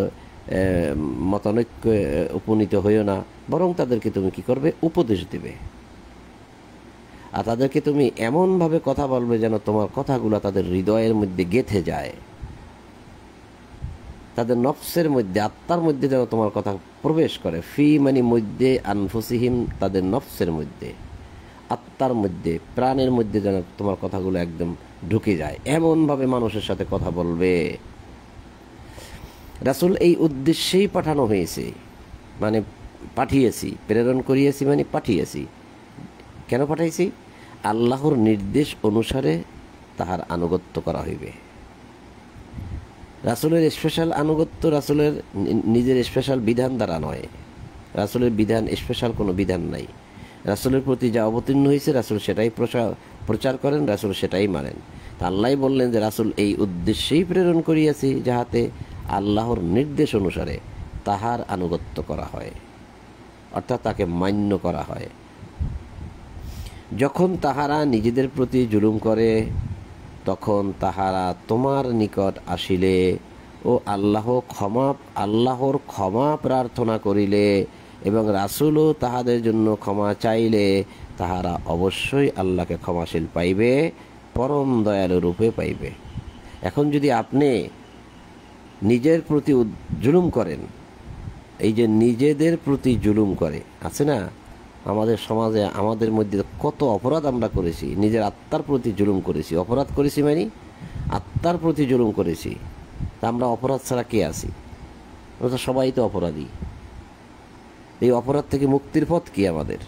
মতানৈক্য উপনীত হইও না, বরং তাদেরকে তুমি কি করবে, উপদেশ দিবে। আর তাদেরকে তুমি এমনভাবে কথা বলবে যেন তোমার কথাগুলো তাদের হৃদয়ের মধ্যে গেঁথে যায়, তাদের নফসের মধ্যে, আত্মার মধ্যে যেন তোমার কথা প্রবেশ করে। ফি মানে মধ্যে, আনফুসিহিম তাদের নফসের মধ্যে, আত্মার মধ্যে, প্রাণের মধ্যে যেন তোমার কথাগুলো একদম ঢুকে যায়, এমনভাবে মানুষের সাথে কথা বলবে। রাসূল এই উদ্দেশ্যেই পাঠানো হয়েছে, মানে পাঠিয়েছি, প্রেরণ করিয়েছি মানে পাঠিয়েছি। কেন পাঠাইছি? আল্লাহর নির্দেশ অনুসারে তাহার আনুগত্য করা হইবে। রাসূলের স্পেশাল আনুগত্য রাসূলের নিজের স্পেশাল বিধান দ্বারা নয়। রাসূলের বিধান স্পেশাল কোনো বিধান নাই। রাসূলের প্রতি যা অবতীর্ণ হয়েছে রাসূল সেটাই প্রচার করেন, রাসূল সেটাই মানেন। তা আল্লাহ বললেন যে রাসূল এই উদ্দেশ্যেই প্রেরণ করিয়াছি, যাহাতে আল্লাহর নির্দেশ অনুসারে তাহার আনুগত্য করা হয়, অর্থাৎ তাকে মান্য করা হয়। যখন তাহারা নিজেদের প্রতি জুলুম করে, তখন তাহারা তোমার নিকট আসিলে ও আল্লাহর ক্ষমা প্রার্থনা করিলে এবং রাসূলও তাহাদের জন্য ক্ষমা চাইলে, তাহারা অবশ্যই আল্লাহকে ক্ষমাশীল পাইবে, পরম দয়ালু রূপে পাইবে। এখন যদি আপনি নিজের প্রতি জুলুম করেন, এই যে নিজেদের প্রতি জুলুম করে আছে না, আমাদের সমাজে আমাদের মধ্যে কত অপরাধ আমরা করেছি, নিজের আত্মার প্রতি জুলুম করেছি। অপরাধ করেছি মানে আত্মার প্রতি জুলুম করেছি। তা আমরা অপরাধ ছাড়া কে আছি? আমরা তো সবাই তো অপরাধী। এই অপরাধ থেকে মুক্তির পথ কি আমাদের?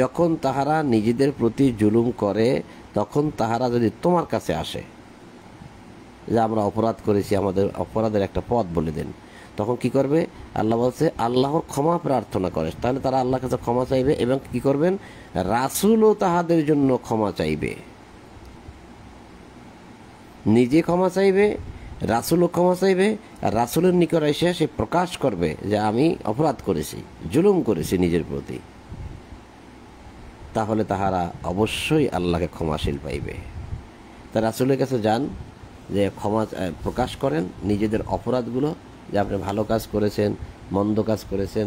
যখন তাহারা নিজেদের প্রতি জুলুম করে, তখন তাহারা যদি তোমার কাছে আসে যে আমরা অপরাধ করেছি, আমাদের অপরাধের একটা পথ বলে দেন, তখন কি করবে? আল্লাহ বলছে আল্লাহর ক্ষমা প্রার্থনা করে। তাহলে তারা আল্লাহর কাছে ক্ষমা চাইবে এবং কি করবেন? রাসূলও তাহাদের জন্য ক্ষমা চাইবে। নিজে ক্ষমা চাইবে, রাসূলও ক্ষমা চাইবে, আর রাসূলের নিকট এসে সে প্রকাশ করবে যে আমি অপরাধ করেছি, জুলুম করেছি নিজের প্রতি। তাহলে তাহারা অবশ্যই আল্লাহকে ক্ষমাশীল পাইবে। তা রাসূলের কাছে যান, যে ক্ষমা প্রকাশ করেন নিজেদের অপরাধগুলো, যে আপনি ভালো কাজ করেছেন, মন্দ কাজ করেছেন,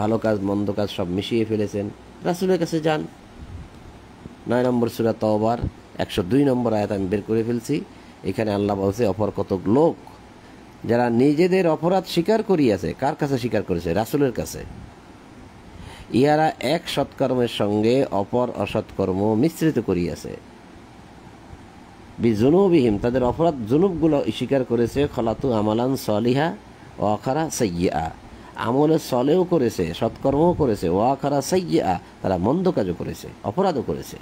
ভালো কাজ মন্দ কাজ সব মিশিয়ে ফেলেছেন, রাসূলের কাছে যান। 9 নম্বর সূরা তাওবার 102 নম্বর আয়াত আমি বের করে ফেলছি। এখানে আল্লাহ বলছে অপর কতক লোক যারা নিজেদের অপরাধ স্বীকার করিয়াছে। কার কাছে স্বীকার করেছে? রাসূলের কাছে। ইহারা এক সৎকর্মের সঙ্গে অপর অসৎকর্ম মিশ্রিত করিয়াছে। বিজুনুবিহিম তাদের অপরাধ জুনুবগুলো স্বীকার করেছে। খলাতু আমালান সলিহা ও আখারা সাইয়্যা, আমলে সলেও করেছে, সৎকর্মও করেছে, ও আখারা সাইয়্যা তারা মন্দ কাজও করেছে, অপরাধও করেছে।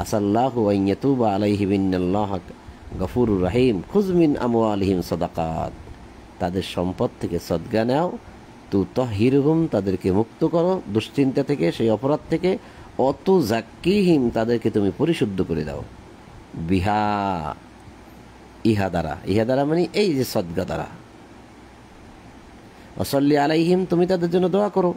আসাল্লাহু আন ইয়াতুবা আলাইহিম ইন্নাল্লাহা গফুরুর রহিম। খুয মিন আমওয়ালিহিম সাদাকাত, তাদের সম্পদ থেকে সদকা নাও। তুতাহহিরহুম তাদেরকে মুক্ত করো দুশ্চিন্তা থেকে, সেই অপরাধ থেকে। অতু জাক্কিহিম তাদেরকে তুমি পরিশুদ্ধ করে দাও। বিহা ইহা দ্বারা মানে এই যে সদকা দ্বারা। ওয়াসাল্লি আলাইহিম তুমি তাদের জন্য দোয়া করো।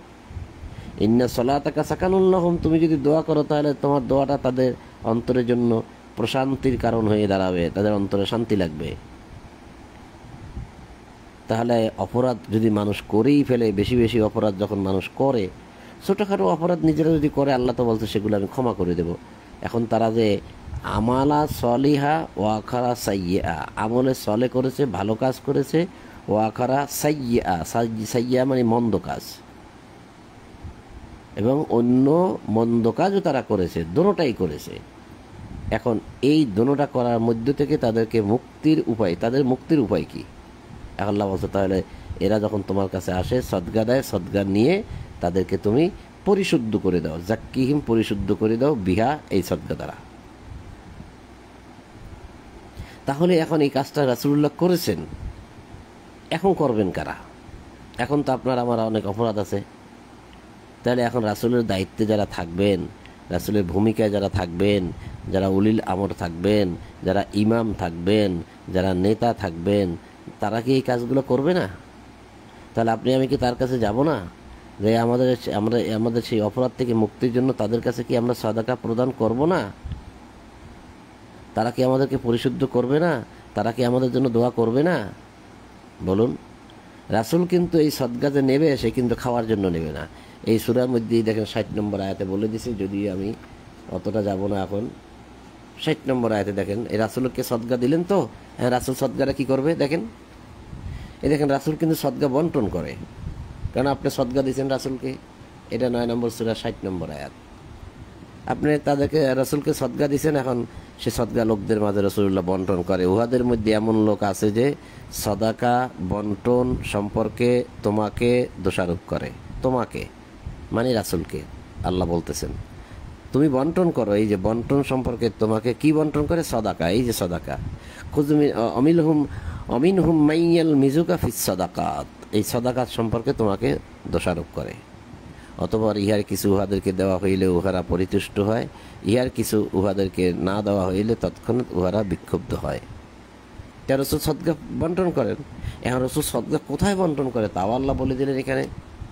ইন্না সলাতাকা সাকানুল লাহুম তুমি যদি দোয়া করো তাহলে তোমার দোয়াটা তাদের অন্তরের জন্য প্রশান্তির কারণ হয়ে দাঁড়াবে, তাদের অন্তরে শান্তি লাগবে। তাহলে অপরাধ যদি মানুষ করেই ফেলে, বেশি বেশি অপরাধ যখন মানুষ করে, ছোটোখাটো অপরাধ নিজেরা যদি করে, আল্লাহ তো বলছে সেগুলো আমি ক্ষমা করে দেব। এখন তারা যে আমালা সলিহা ও আখারা সাইয়্যা, আমলে সলে করেছে, ভালো কাজ করেছে, ও আখারা সাইয়্যা, সাইয়্যা মানে মন্দ কাজ, এবং অন্য মন্দ কাজও তারা করেছে, দোনোটাই করেছে। এখন এই দোনোটা করার মধ্য থেকে তাদেরকে মুক্তির উপায়, তাদের মুক্তির উপায় কি? এখন আল্লাহ বলছে তাহলে এরা যখন তোমার কাছে আসে সদগা দেয়, সদগা নিয়ে তাদেরকে তুমি পরিশুদ্ধ করে দাও, জাক্কিহিম, পরিশুদ্ধ করে দাও, বিহা, এই সদগা দ্বারা। তাহলে এখন এই কাজটা রাসূলুল্লাহ করেছেন, এখন করবেন কারা? এখন তো আপনার আমার অনেক অপরাধ আছে। তাহলে এখন রাসূলের দায়িত্বে যারা থাকবেন, রাসূলের ভূমিকায় যারা থাকবেন, যারা উলিল আমর থাকবেন, যারা ইমাম থাকবেন, যারা নেতা থাকবেন, তারা কি এই কাজগুলো করবে না? তাহলে আপনি আমি কি তার কাছে যাব না, যে আমাদের সেই অপরাধ থেকে মুক্তির জন্য তাদের কাছে কি আমরা সাদাকা প্রদান করব না? তারা কি আমাদেরকে পরিশুদ্ধ করবে না? তারা কি আমাদের জন্য দোয়া করবে না? বলুন। রাসূল কিন্তু এই সদকা যে নেবে, সে কিন্তু খাওয়ার জন্য নেবে না। এই সূরার মধ্যেই দেখেন 60 নম্বর আয়াতে বলে দিছে, যদিও আমি অতটা যাব না এখন। 60 নম্বর আয়াতে দেখেন, এই রাসূলকে সদকা দিলেন তো, হ্যাঁ, রাসূল সদকাটা কি করবে দেখেন। এই দেখেন রাসূল কিন্তু সদকা বন্টন করে, কারণ আপনি সদকা দিয়েছেন রাসূলকে। এটা 9 নম্বর সূরা 60 নম্বর আয়াত। আপনি তাদেরকে, রাসূলকে সদকা দিয়েছেন, এখন সে সদকা লোকদের মাঝে রাসূলুল্লাহ বন্টন করে। উহাদের মধ্যে এমন লোক আছে যে সদাকা বন্টন সম্পর্কে তোমাকে দোষারোপ করে। তোমাকে মানে রাসূলকে আল্লাহ বলতেছেন তুমি বন্টন করো, এই যে বন্টন সম্পর্কে তোমাকে কি বন্টন করে? সদাকা, এই যে সদাকা। অমিনহুম মাইয়াল মিজুকা ফিস সদাকাত, এই সদাকাত সম্পর্কে তোমাকে দোষারোপ করে। অতঃপর ইহার কিছু উহাদেরকে দেওয়া হইলে উহারা পরিতুষ্ট হয়, ইহার কিছু উহাদেরকে না দেওয়া হইলে তৎক্ষণাৎ উহারা বিক্ষুব্ধ হয়। তা রাসূল সদকা বন্টন করেন। এখন রাসূল সদকা কোথায় বন্টন করে তাও আল্লাহ বলে দিলেন এখানে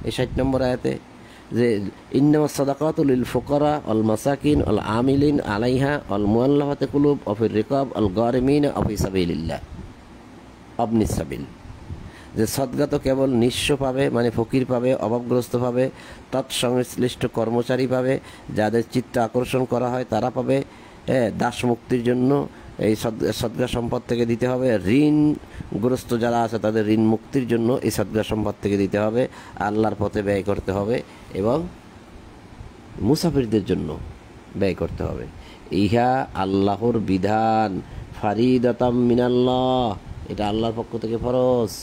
এই 60 নম্বর আয়াতে, যে ইন্নামাস সাদাকাতু লিল ফুকারা ওয়াল মাসাকিন ওয়াল আমিলিন আলাইহা ওয়াল মুআল্লাফাতি কুলুব ওয়া ফির রিকাব ওয়াল গারিমিন ওয়া ফি সাবিলিল্লাহ, আবনিস সাবিল। যে সদকা তো কেবল নিঃস্ব পাবে, মানে ফকির পাবে, অভাবগ্রস্ত পাবে, তৎসংশ্লিষ্ট কর্মচারী পাবে, যাদের চিত্ত আকর্ষণ করা হয় তারা পাবে। দাস মুক্তির জন্য এই সদকা সম্পদ থেকে দিতে হবে। ঋণগ্রস্ত যারা আছে তাদের ঋণ মুক্তির জন্য এই সদকা সম্পদ থেকে দিতে হবে। আল্লাহর পথে ব্যয় করতে হবে এবং মুসাফিরদের জন্য ব্যয় করতে হবে। ইহা আল্লাহর বিধান, ফারিদাতাম মিনাল্লাহ, এটা আল্লাহর পক্ষ থেকে ফরজ।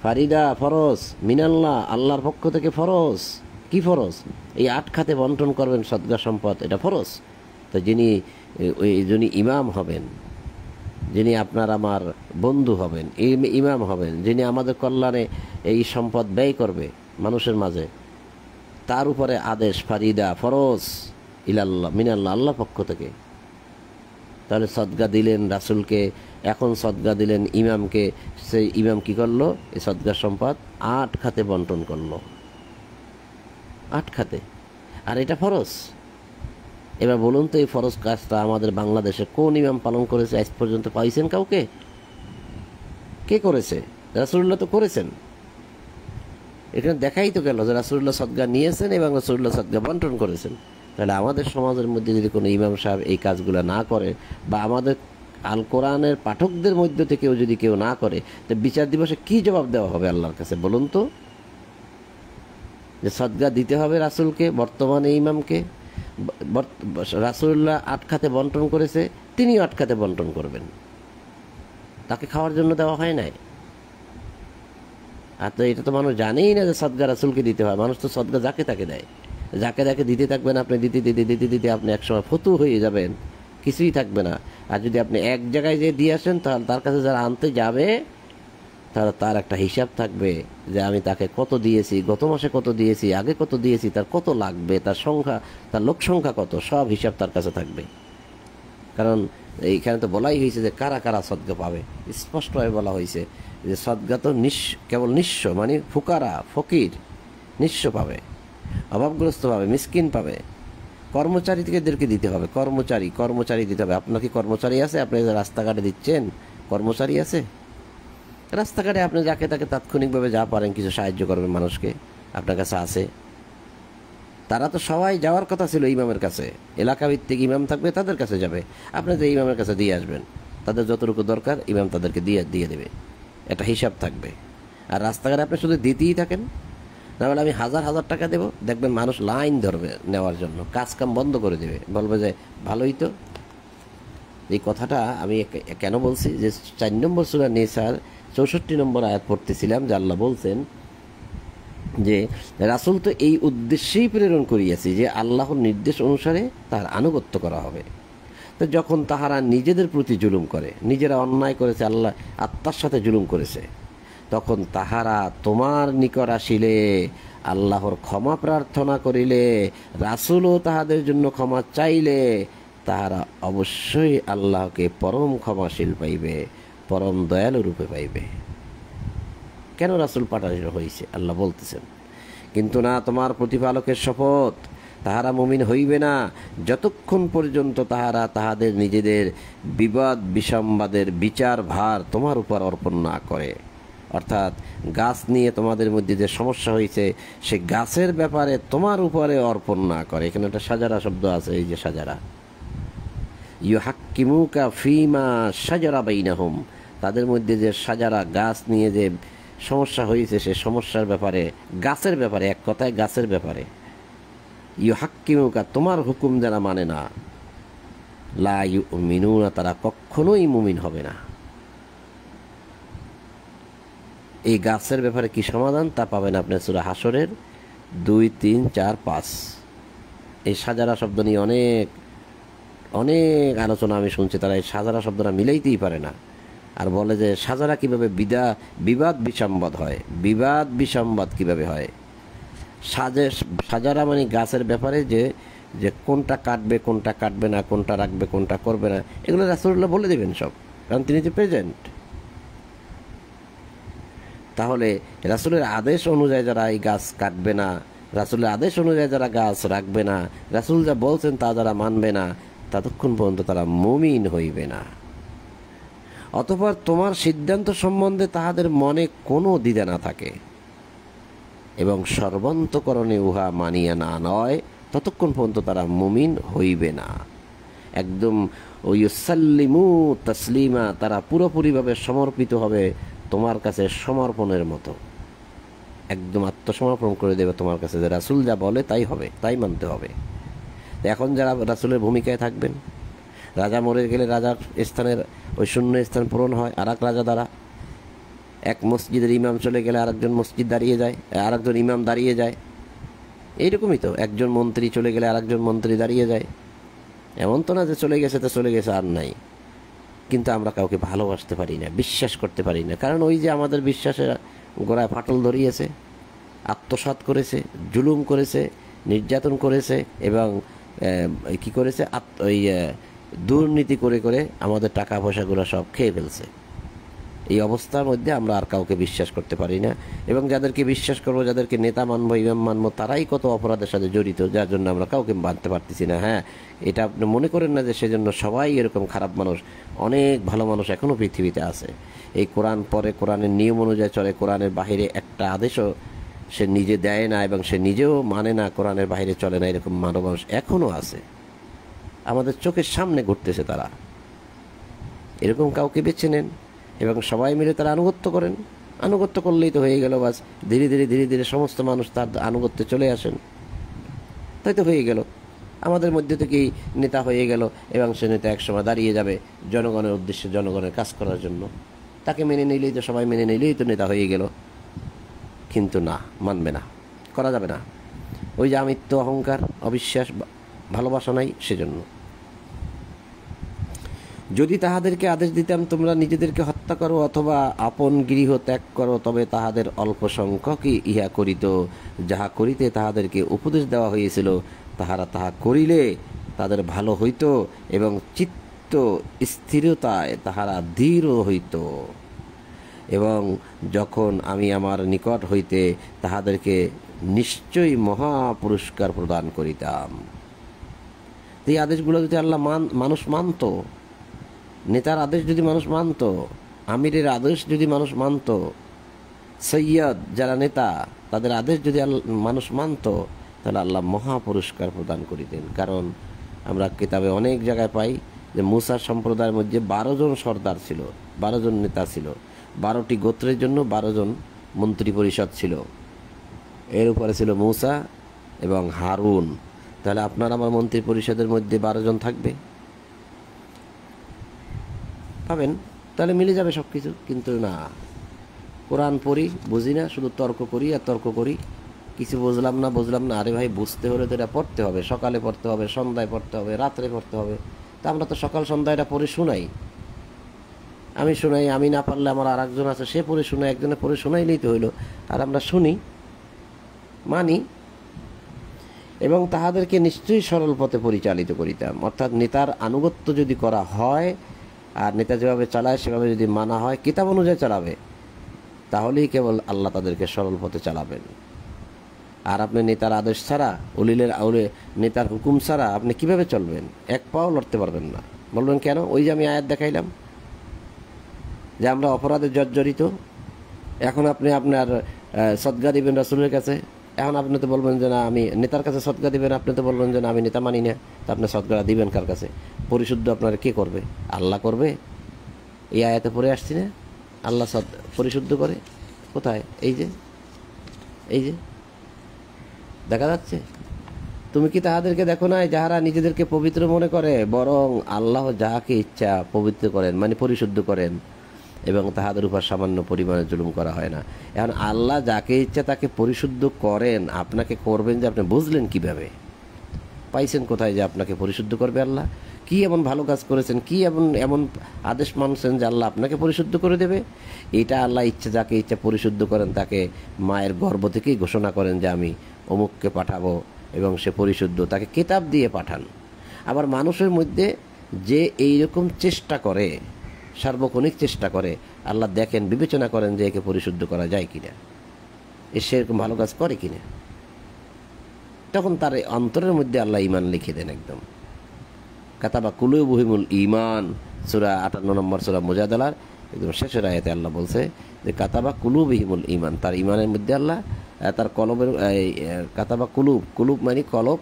ফারিদা ফরজ, মিনাল্লাহ আল্লাহর পক্ষ থেকে ফরজ। কি ফরজ? এই 8 খাতে বন্টন করবেন সদকা সম্পদ, এটা ফরজ। তো যিনি ইমাম হবেন, যিনি আপনার আমার বন্ধু হবেন, এই ইমাম হবেন, যিনি আমাদের কল্যাণে এই সম্পদ ব্যয় করবে মানুষের মাঝে, তার উপরে আদেশ ফারিদা ফরজ ইলাল্লাহ মিনাল্লাহ, আল্লাহর পক্ষ থেকে। তাহলে সদকা দিলেন রাসূলকে, এখন সদকা দিলেন ইমামকে, সেই ইমাম কি করলো? এই সদকা সম্পদ 8 খাতে বন্টন করলো, 8 খাতে, আর এটা ফরজ। এবার বলুন তো এই ফরজ কাজটা আমাদের বাংলাদেশে কোন ইমাম পালন করেছে আজ পর্যন্ত? পাইছেন কাউকে? কে করেছে? রাসূলুল্লাহ তো করেছেন। এখানে দেখাই তো গেল যে রাসূলুল্লাহ সদকা নিয়েছেন এবং রাসূলুল্লাহ সদকা বন্টন করেছেন। তাহলে আমাদের সমাজের মধ্যে যদি কোনো ইমাম সাহেব এই কাজগুলো না করে, বা আমাদের আল কোরআনের পাঠকদের মধ্য থেকেও যদি কেউ না করে, তো বিচার দিবসে কি জবাব দেওয়া হবে আল্লাহর কাছে বলুন তো? যে সদকা দিতে হবে রাসূলকে, বর্তমানে ইমামকে। রাসূলুল্লাহ 8 খাতে বন্টন করেছে, তিনিও 8 খাতে বন্টন করবেন। তাকে খাওয়ার জন্য দেওয়া হয় নাই। আর তো এটা তো মানুষ জানেই না যে সদকা রাসূলকে দিতে হয়। মানুষ তো সদকা যাকে তাকে দেয়, যাকে তাকে দিতে থাকবেন আপনি, দিতে দিতে দিতে দিতে আপনি একসময় ফতু হয়ে যাবেন, কিছুই থাকবে না। আর যদি আপনি এক জায়গায় যে দিয়ে আসেন, তাহলে তার কাছে যারা আনতে যাবে তাহলে তার একটা হিসাব থাকবে যে আমি তাকে কত দিয়েছি, গত মাসে কত দিয়েছি, আগে কত দিয়েছি, তার কত লাগবে, তার সংখ্যা, তার লোক সংখ্যা কত, সব হিসাব তার কাছে থাকবে। কারণ এইখানে তো বলাই হয়েছে যে কারা কারা সদকা পাবে, স্পষ্টভাবে বলা হয়েছে যে সদকা তো কেবল নিঃস্ব, মানে ফুকারা, ফকির, নিঃস্ব পাবে, অভাবগ্রস্ত পাবে, মিসকিন পাবে, কর্মচারীদেরকে দিতে হবে। কর্মচারী দিতে হবে। আপনার কি কর্মচারী আছে? আপনি রাস্তাঘাটে দিচ্ছেন, কর্মচারী আছে? রাস্তাঘাটে আপনি যাকে তাকে তাৎক্ষণিকভাবে যা পারেন কিছু সাহায্য করবেন মানুষকে, আপনার কাছে আছে। তারা তো সবাই যাওয়ার কথা ছিল ইমামের কাছে, এলাকা ভিত্তিক ইমাম থাকবে, তাদের কাছে যাবে। আপনি যে ইমামের কাছে দিয়ে আসবেন, তাদের যতটুকু দরকার ইমাম তাদেরকে দিয়ে দেবে, একটা হিসাব থাকবে। আর রাস্তাঘাটে আপনি শুধু দিতেই থাকেন, না বলে আমি হাজার হাজার টাকা দেবো, দেখবেন মানুষ লাইন ধরবে নেওয়ার জন্য, কাজ কাম বন্ধ করে দেবে, বলবে যে ভালোই তো। এই কথাটা আমি কেন বলছি, যে 4 নম্বর সূরা নিসার 64 নম্বর আয়াত পড়তেছিলাম, যে আল্লাহ বলছেন যে রাসূল তো এই উদ্দেশ্যেই প্রেরণ করিয়াছি যে আল্লাহর নির্দেশ অনুসারে তার আনুগত্য করা হবে। তো যখন তাহারা নিজেদের প্রতি জুলুম করে, নিজেরা অন্যায় করেছে, আল্লাহ আত্মার সাথে জুলুম করেছে, তখন তাহারা তোমার নিকট আসিলে, আল্লাহর ক্ষমা প্রার্থনা করিলে, রাসূলও তাহাদের জন্য ক্ষমা চাইলে, তাহারা অবশ্যই আল্লাহকে পরম ক্ষমাশীল পাইবে, পরম দয়ালু রূপে পাইবে। কেন রাসূল পাঠানো হয়েছে আল্লাহ বলতেছেন, কিন্তু না, তোমার প্রতিপালকের শপথ, তাহারা মুমিন হইবে না যতক্ষণ পর্যন্ত তাহারা তাহাদের নিজেদের বিবাদ বিসম্বাদের বিচার ভার তোমার উপর অর্পণ না করে। অর্থাৎ গাছ নিয়ে তোমাদের মধ্যে যে সমস্যা হয়েছে, সে গাছের ব্যাপারে তোমার উপরে অর্পণ না করে। এখানে একটা সাজারা শব্দ আছে, এই যে সাজারা, ইউহাক্কিমুকা ফিমা সাজারা বাইনাহুম, তাদের মধ্যে যে সাজারা গাছ নিয়ে যে সমস্যা হয়েছে, সে সমস্যার ব্যাপারে, গাছের ব্যাপারে, এক কথায় গাছের ব্যাপারে, ইউহাক্কিমুকা তোমার হুকুম যারা মানে না, লা ইউমিনুনা তারা কখনোই মুমিন হবে না। এই গাছের ব্যাপারে কি সমাধান তা পাবেন আপনি সূরা হাসরের 2, 3, 4, 5। এই সাজারা শব্দ নিয়ে অনেক অনেক আলোচনা আমি শুনছি, তারা এই সাজারা শব্দটা মিলাইতেই পারে না, আর বলে যে সাজারা কিভাবে বিবাদ বিসম্বাদ হয়, বিবাদ বিসম্বাদ কিভাবে হয়। সাজারা মানে গাছের ব্যাপারে যে যে কোনটা কাটবে কোনটা কাটবে না, কোনটা রাখবে কোনটা করবে না, এগুলো রাসূলুল্লাহ বলে দেবেন সব, কারণ তিনি যে প্রেজেন্ট। তাহলে রাসূলের আদেশ অনুযায়ী যারা এই গাছ কাটবে না, রাসূলের আদেশ অনুযায়ী যারা গাছ রাখবে না, রাসূল যা বলছেন তা যারা মানবে না, ততক্ষণ পর্যন্ত তারা মুমিন হইবে না। অতঃপর তোমার সিদ্ধান্ত সম্বন্ধে তাহাদের মনে কোনো দ্বিধা না থাকে এবং সর্বান্তকরণে উহা মানিয়া না নয়, ততক্ষণ পর্যন্ত তারা মুমিন হইবে না। একদম ইউসাল্লিমু তাসলিমা, তারা পুরোপুরিভাবে সমর্পিত হবে তোমার কাছে, সমর্পণের মতো একদম আত্মসমর্পণ করে দেবে তোমার কাছে, যে রাসূল যা বলে তাই হবে, তাই মানতে হবে। এখন যারা রাসূলের ভূমিকায় থাকবেন, রাজা মরে গেলে রাজার স্থানের ওই শূন্য স্থান পূরণ হয় আর এক রাজা দ্বারা। এক মসজিদের ইমাম চলে গেলে আরেকজন মসজিদ দাঁড়িয়ে যায়, আরেকজন ইমাম দাঁড়িয়ে যায়। এইরকমই তো, একজন মন্ত্রী চলে গেলে আরেকজন মন্ত্রী দাঁড়িয়ে যায়। এমন তো না যে চলে গেছে তো চলে গেছে আর নাই। কিন্তু আমরা কাউকে ভালোবাসতে পারি না, বিশ্বাস করতে পারি না, কারণ ওই যে আমাদের বিশ্বাসের গোড়ায় ফাটল ধরিয়েছে, আত্মসাৎ করেছে, জুলুম করেছে, নির্যাতন করেছে এবং কি করেছে, ওই দুর্নীতি করে করে আমাদের টাকা পয়সাগুলো সব খেয়ে ফেলছে। এই অবস্থার মধ্যে আমরা আর কাউকে বিশ্বাস করতে পারি না, এবং যাদেরকে বিশ্বাস করবো, যাদেরকে নেতা মানবো, ইমাম মানবো, তারাই কত অপরাধের সাথে জড়িত, যার জন্য আমরা কাউকে মানতে পারতেছি না। হ্যাঁ, এটা আপনি মনে করেন না যে সেজন্য সবাই এরকম খারাপ মানুষ, অনেক ভালো মানুষ এখনও পৃথিবীতে আছে। এই কোরআন পরে, কোরআনের নিয়ম অনুযায়ী চলে, কোরআনের বাহিরে একটা আদেশও সে নিজে দেয় না এবং সে নিজেও মানে না, কোরআনের বাইরে চলে না, এরকম মানব মানুষ এখনও আছে, আমাদের চোখের সামনে ঘুরতেছে। তারা এরকম কাউকে বেছে নেন এবং সবাই মিলে তারা আনুগত্য করেন, আনুগত্য করলেই তো হয়ে গেল, বাস। ধীরে ধীরে ধীরে ধীরে সমস্ত মানুষ তার আনুগত্যে চলে আসেন, তাই তো হয়ে গেল। আমাদের মধ্যে থেকেই নেতা হয়ে গেল এবং সে নেতা একসময় দাঁড়িয়ে যাবে জনগণের উদ্দেশ্যে, জনগণের কাজ করার জন্য। তাকে মেনে নিলেই তো, সবাই মেনে নিলেই তো নেতা হয়ে গেল। কিন্তু না, মানবে না, করা যাবে না। ওই যে আমিত্ব, অহংকার, অবিশ্বাস, ভালোবাসা নাই, সেজন্য। যদি তাহাদেরকে আদেশ দিতাম তোমরা নিজেদেরকে হত্যা করো অথবা আপন গৃহ ত্যাগ করো, তবে তাহাদের অল্প সংখ্যকই ইহা করিত, যাহা করিতে তাহাদেরকে উপদেশ দেওয়া হয়েছিল, তাহারা তাহা করিলে তাদের ভালো হইত এবং চিত্ত স্থিরতায় তাহারা দৃঢ় হইত, এবং যখন আমি আমার নিকট হইতে তাহাদেরকে নিশ্চয়ই মহা পুরস্কার প্রদান করিতাম। এই আদেশগুলো যদি আল্লাহ মানুষ মানত, নেতার আদেশ যদি মানুষ মানত, আমিরের আদেশ যদি মানুষ মানত, সৈয়দ যারা নেতা তাদের আদেশ যদি মানুষ মানত, তাহলে আল্লাহ মহা পুরস্কার প্রদান করিতেন। কারণ আমরা কিতাবে অনেক জায়গায় পাই যে মুসার সম্প্রদায়ের মধ্যে 12 জন সর্দার ছিল, 12 জন নেতা ছিল, 12টি গোত্রের জন্য 12 জন মন্ত্রী পরিষদ ছিল। এর উপরে ছিল মুসা এবং হারুন। তাহলে আপনার আমার মন্ত্রী পরিষদের মধ্যে 12 জন থাকবে, পাবেন, তাহলে মিলে যাবে সব কিছু। কিন্তু না, কোরআন পড়ি, বুঝি না, শুধু তর্ক করি আর তর্ক করি, কিছু বুঝলাম না। আরে ভাই, বুঝতে হলে তো এটা পড়তে হবে, সকালে পড়তে হবে, সন্ধ্যায় পড়তে হবে, রাত্রে পড়তে হবে। তা আমরা তো সকাল সন্ধ্যা এটা পড়ে শোনাই, আমি শোনাই, আমি না পারলে আমার আর একজন আছে সে পড়ে শোনায়, একজনে পড়ে শোনাইলেই তো হইলো। আর আমরা শুনি, মানি, এবং তাহাদেরকে নিশ্চয়ই সরল পথে পরিচালিত করিতাম। অর্থাৎ নেতার আনুগত্য যদি করা হয় আর নেতা যেভাবে চালায় সেভাবে যদি মানা হয়, কিতাব অনুযায়ী চালাবে, তাহলেই কেবল আল্লাহ তাদেরকে সরল পথে চালাবেন। আর আপনি নেতার আদেশ ছাড়া, নেতার হুকুম ছাড়া আপনি কিভাবে চলবেন? এক পাও লড়তে পারবেন না। বলবেন কেন? ওই যে আমি আয়াত দেখাইলাম যে আমরা অপরাধে জর্জরিত। এখন আপনি আপনার সদকা দিবেন রাসূলের কাছে, এখন আপনি তো বলবেন যে না আমি নেতার কাছে সদকা দিবেন, আপনি তো বলবেন যে না আমি নেতা মানি না, তো আপনি সদকা দিবেন কার কাছে? পরিশুদ্ধ আপনার কে করবে? আল্লাহ করবে। এই আয়াতে পড়ে আসছি না, আল্লাহ পরিশুদ্ধ করে। কোথায়? এই যে দেখা যাচ্ছে। তুমি কি তাহাদেরকে দেখো না যাহারা নিজেদেরকে পবিত্র মনে করে? বরং আল্লাহ যাহাকে ইচ্ছা পবিত্র করেন, মানে পরিশুদ্ধ করেন, এবং তাহাদের উপর সামান্য পরিমাণে জুলুম করা হয় না। এখন আল্লাহ যাকে ইচ্ছা তাকে পরিশুদ্ধ করেন, আপনাকে করবেন যে আপনি বুঝলেন কিভাবে? পাইছেন কোথায় যে আপনাকে পরিশুদ্ধ করবে আল্লাহ? কি এমন ভালো কাজ করেছেন, কি এমন আদেশ মানছেন যে আল্লাহ আপনাকে পরিশুদ্ধ করে দেবে? এটা আল্লাহ ইচ্ছা, যাকে ইচ্ছা পরিশুদ্ধ করেন, তাকে মায়ের গর্ভ থেকেই ঘোষণা করেন যে আমি অমুককে পাঠাবো এবং সে পরিশুদ্ধ, তাকে কিতাব দিয়ে পাঠান। আবার মানুষের মধ্যে যে এইরকম চেষ্টা করে, সার্বক্ষণিক চেষ্টা করে, আল্লাহ দেখেন, বিবেচনা করেন যে একে পরিশুদ্ধ করা যায় কিনা, সেরকম ভালো কাজ করে কিনা, তখন তার অন্তরের মধ্যে আল্লাহ ঈমান লিখে দেন একদম। কাতাবা কুলুবুহুমুল ঈমান, সূরা 58 নম্বর সূরা মুজাদালার একদম শেষের আয়াতে আল্লাহ বলছে যে কাতাবা কুলুবুহুমুল ঈমান, তার ঈমানের মধ্যে আল্লাহ তার কলবের, কাতাবা কুলুব মানে কলব,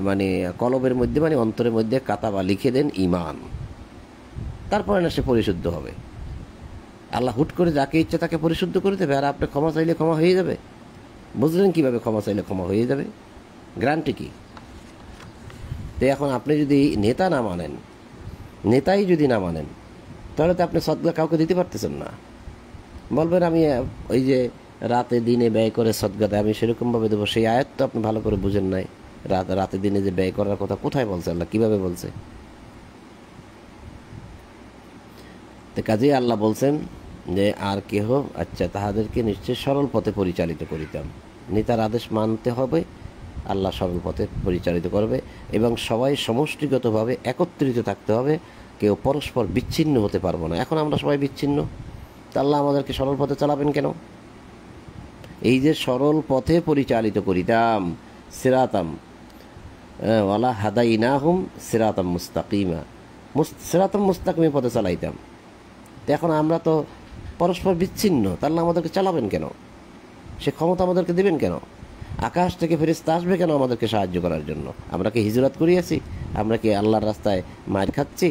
মানে কলবের মধ্যে মানে অন্তরের মধ্যে কাতাবা লিখে দেন ঈমান। তারপরে না সে পরিশুদ্ধ হবে। আল্লাহ হুট করে যাকে ইচ্ছে তাকে পরিশুদ্ধ করে দেবে। আর আপনি ক্ষমা চাইলে ক্ষমা হয়ে যাবে? বুঝলেন কিভাবে ক্ষমা চাইলে ক্ষমা হয়ে যাবে? গ্যারান্টি কি? তো এখন আপনি যদি নেতা না মানেন, নেতাই যদি না মানেন, তাহলে তো আপনি সদকা কাউকে দিতে পারতেছেন না। বলবেন আমি ওই যে রাতে দিনে ব্যয় করে সদকা দেয়, আমি সেরকমভাবে দেবো। সেই আয়াত তো আপনি ভালো করে বুঝেন নাই। রাতে দিনে যে ব্যয় করার কথা কোথায় বলছে আল্লাহ, কিভাবে বলছে? তো কাজেই আল্লাহ বলছেন যে আর কেহ, আচ্ছা তাহাদেরকে নিশ্চয় সরল পথে পরিচালিত করিতাম। নেতার আদেশ মানতে হবে, আল্লাহ সরল পথে পরিচালিত করবে, এবং সবাই সমষ্টিগতভাবে একত্রিত থাকতে হবে, কেউ পরস্পর বিচ্ছিন্ন হতে পারবো না। এখন আমরা সবাই বিচ্ছিন্ন, তা আল্লাহ আমাদেরকে সরল পথে চালাবেন কেন? এই যে সরল পথে পরিচালিত করিতাম, সিরাতাম ওয়ালা হাদাইনাহুম সিরাতাম মুস্তাকিমা, সিরাতাম মুস্তাকিমের পথে চালাইতাম। তো এখন আমরা তো পরস্পর বিচ্ছিন্ন, তাহলে আমাদেরকে চালাবেন কেন? সে ক্ষমতা আমাদেরকে দেবেন কেন? আকাশ থেকে ফেরেশতা আসবে কেন আমাদেরকে সাহায্য করার জন্য? আমরা কি হিজরত করিয়াছি? আমরা কি আল্লাহর রাস্তায় মার খাচ্ছি?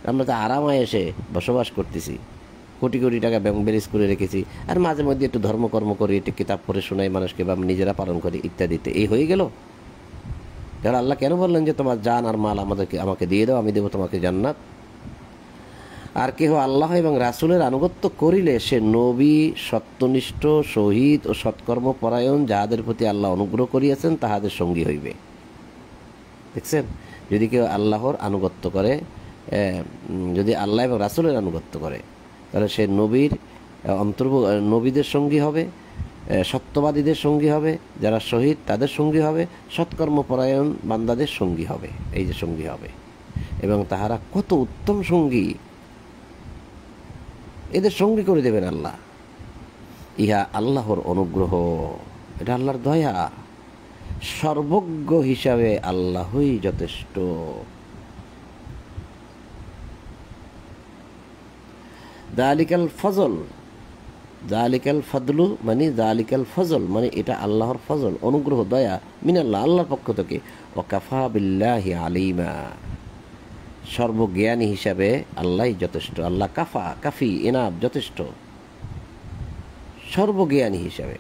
আমরা তো আরামায় এসে বসবাস করতেছি, কোটি কোটি টাকা ব্যাংক ব্যালেন্স করে রেখেছি, আর মাঝে মধ্যে একটু ধর্মকর্ম করি, একটু কিতাব পড়ে শোনাই মানুষকে, বা নিজেরা পালন করি ইত্যাদিতে, এই হয়ে গেল। তাহলে আল্লাহ কেন বললেন যে তোমার জান আর মাল আমাকে দিয়ে দাও, আমি দেবো তোমাকে জান্নাত? আর কেহ আল্লাহ এবং রাসূলের আনুগত্য করিলে সে নবী, সত্যনিষ্ঠ, শহীদ ও সৎকর্মপরায়ণ যাহাদের প্রতি আল্লাহ অনুগ্রহ করিয়াছেন তাহাদের সঙ্গী হইবে। দেখছেন, যদি কেউ আল্লাহর আনুগত্য করে, যদি আল্লাহ এবং রাসূলের আনুগত্য করে, তাহলে সে নবীর নবীদের সঙ্গী হবে, সত্যবাদীদের সঙ্গী হবে, যারা শহীদ তাদের সঙ্গী হবে, সৎকর্মপরায়ণ বান্দাদের সঙ্গী হবে। এই যে সঙ্গী হবে, এবং তাহারা কত উত্তম সঙ্গী, এদের সঙ্গী করে দেবেন আল্লাহ। ইহা আল্লাহর অনুগ্রহ, এটা আল্লাহর দয়া। সর্বজ্ঞ হিসাবে আল্লাহই যথেষ্ট। দালিকাল ফজল, জালিকাল ফাদলু মানে জালিকাল ফজল, মানে এটা আল্লাহর ফজল, অনুগ্রহ, দয়া, মিনাল্লাহ, আল্লাহর পক্ষ থেকে। ও কাফা বিল্লাহি আলিমা, সর্বজ্ঞানী হিসাবে আল্লাহই যথেষ্ট। আল্লাহ কাফা, কাফি, এনাফ, যথেষ্ট, সর্বজ্ঞানী হিসাবে।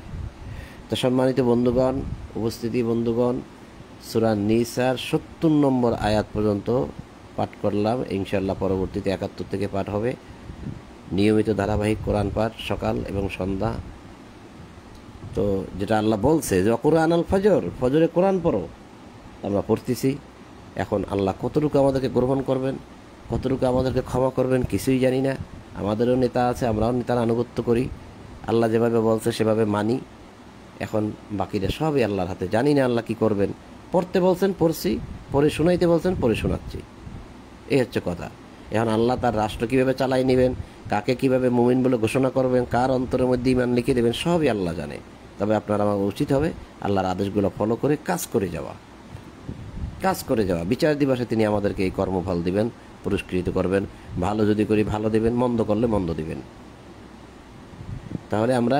তো সম্মানিত বন্ধুগণ, উপস্থিতি বন্ধুগণ, সূরা নিসার ৭০ নম্বর আয়াত পর্যন্ত পাঠ করলাম। ইনশাআল্লাহ পরবর্তীতে ৭১ থেকে পাঠ হবে। নিয়মিত ধারাবাহিক কোরআন পাঠ সকাল এবং সন্ধ্যা। তো যেটা আল্লাহ বলছে যে কোরআন আল ফজর, ফজরে কোরআন পড়ো, আমরা পড়তেছি। এখন আল্লাহ কতটুকু আমাদেরকে গ্রহণ করবেন, কতটুকু আমাদেরকে ক্ষমা করবেন কিছুই জানি না। আমাদেরও নেতা আছে, আমরাও নেতার আনুগত্য করি, আল্লাহ যেভাবে বলছে সেভাবে মানি। এখন বাকিটা সবই আল্লাহর হাতে, জানি না আল্লাহ কি করবেন। পড়তে বলছেন পড়ছি, পড়ে শোনাইতে বলছেন পড়ে শোনাচ্ছি, এই হচ্ছে কথা। এখন আল্লাহ তার রাষ্ট্র কীভাবে চালাই নেবেন, কাকে কীভাবে মুমিন বলে ঘোষণা করবেন, কার অন্তরের মধ্যে ইমান লিখে দেবেন, সবই আল্লাহ জানে। তবে আপনার আমার উচিত হবে আল্লাহর আদেশগুলো ফলো করে কাজ করে যাওয়া, কাজ করে যাওয়া। বিচার দিবসে তিনি আমাদেরকে এই কর্মফল দিবেন, পুরস্কৃত করবেন। ভালো যদি করি ভালো দিবেন, মন্দ করলে মন্দ দিবেন। তাহলে আমরা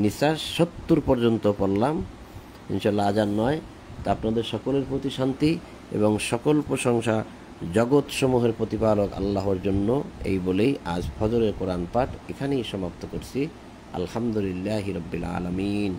নিসার ৭০ পর্যন্ত পড়লাম, ইনশাল্লাহ আজান নয়। তা আপনাদের সকলের প্রতি শান্তি এবং সকল প্রশংসা জগৎসমূহের প্রতিপালক আল্লাহর জন্য। এই বলেই আজ ফজরের কোরআন পাঠ এখানেই সমাপ্ত করছি। আলহামদুলিল্লাহি রাব্বিল আলামিন।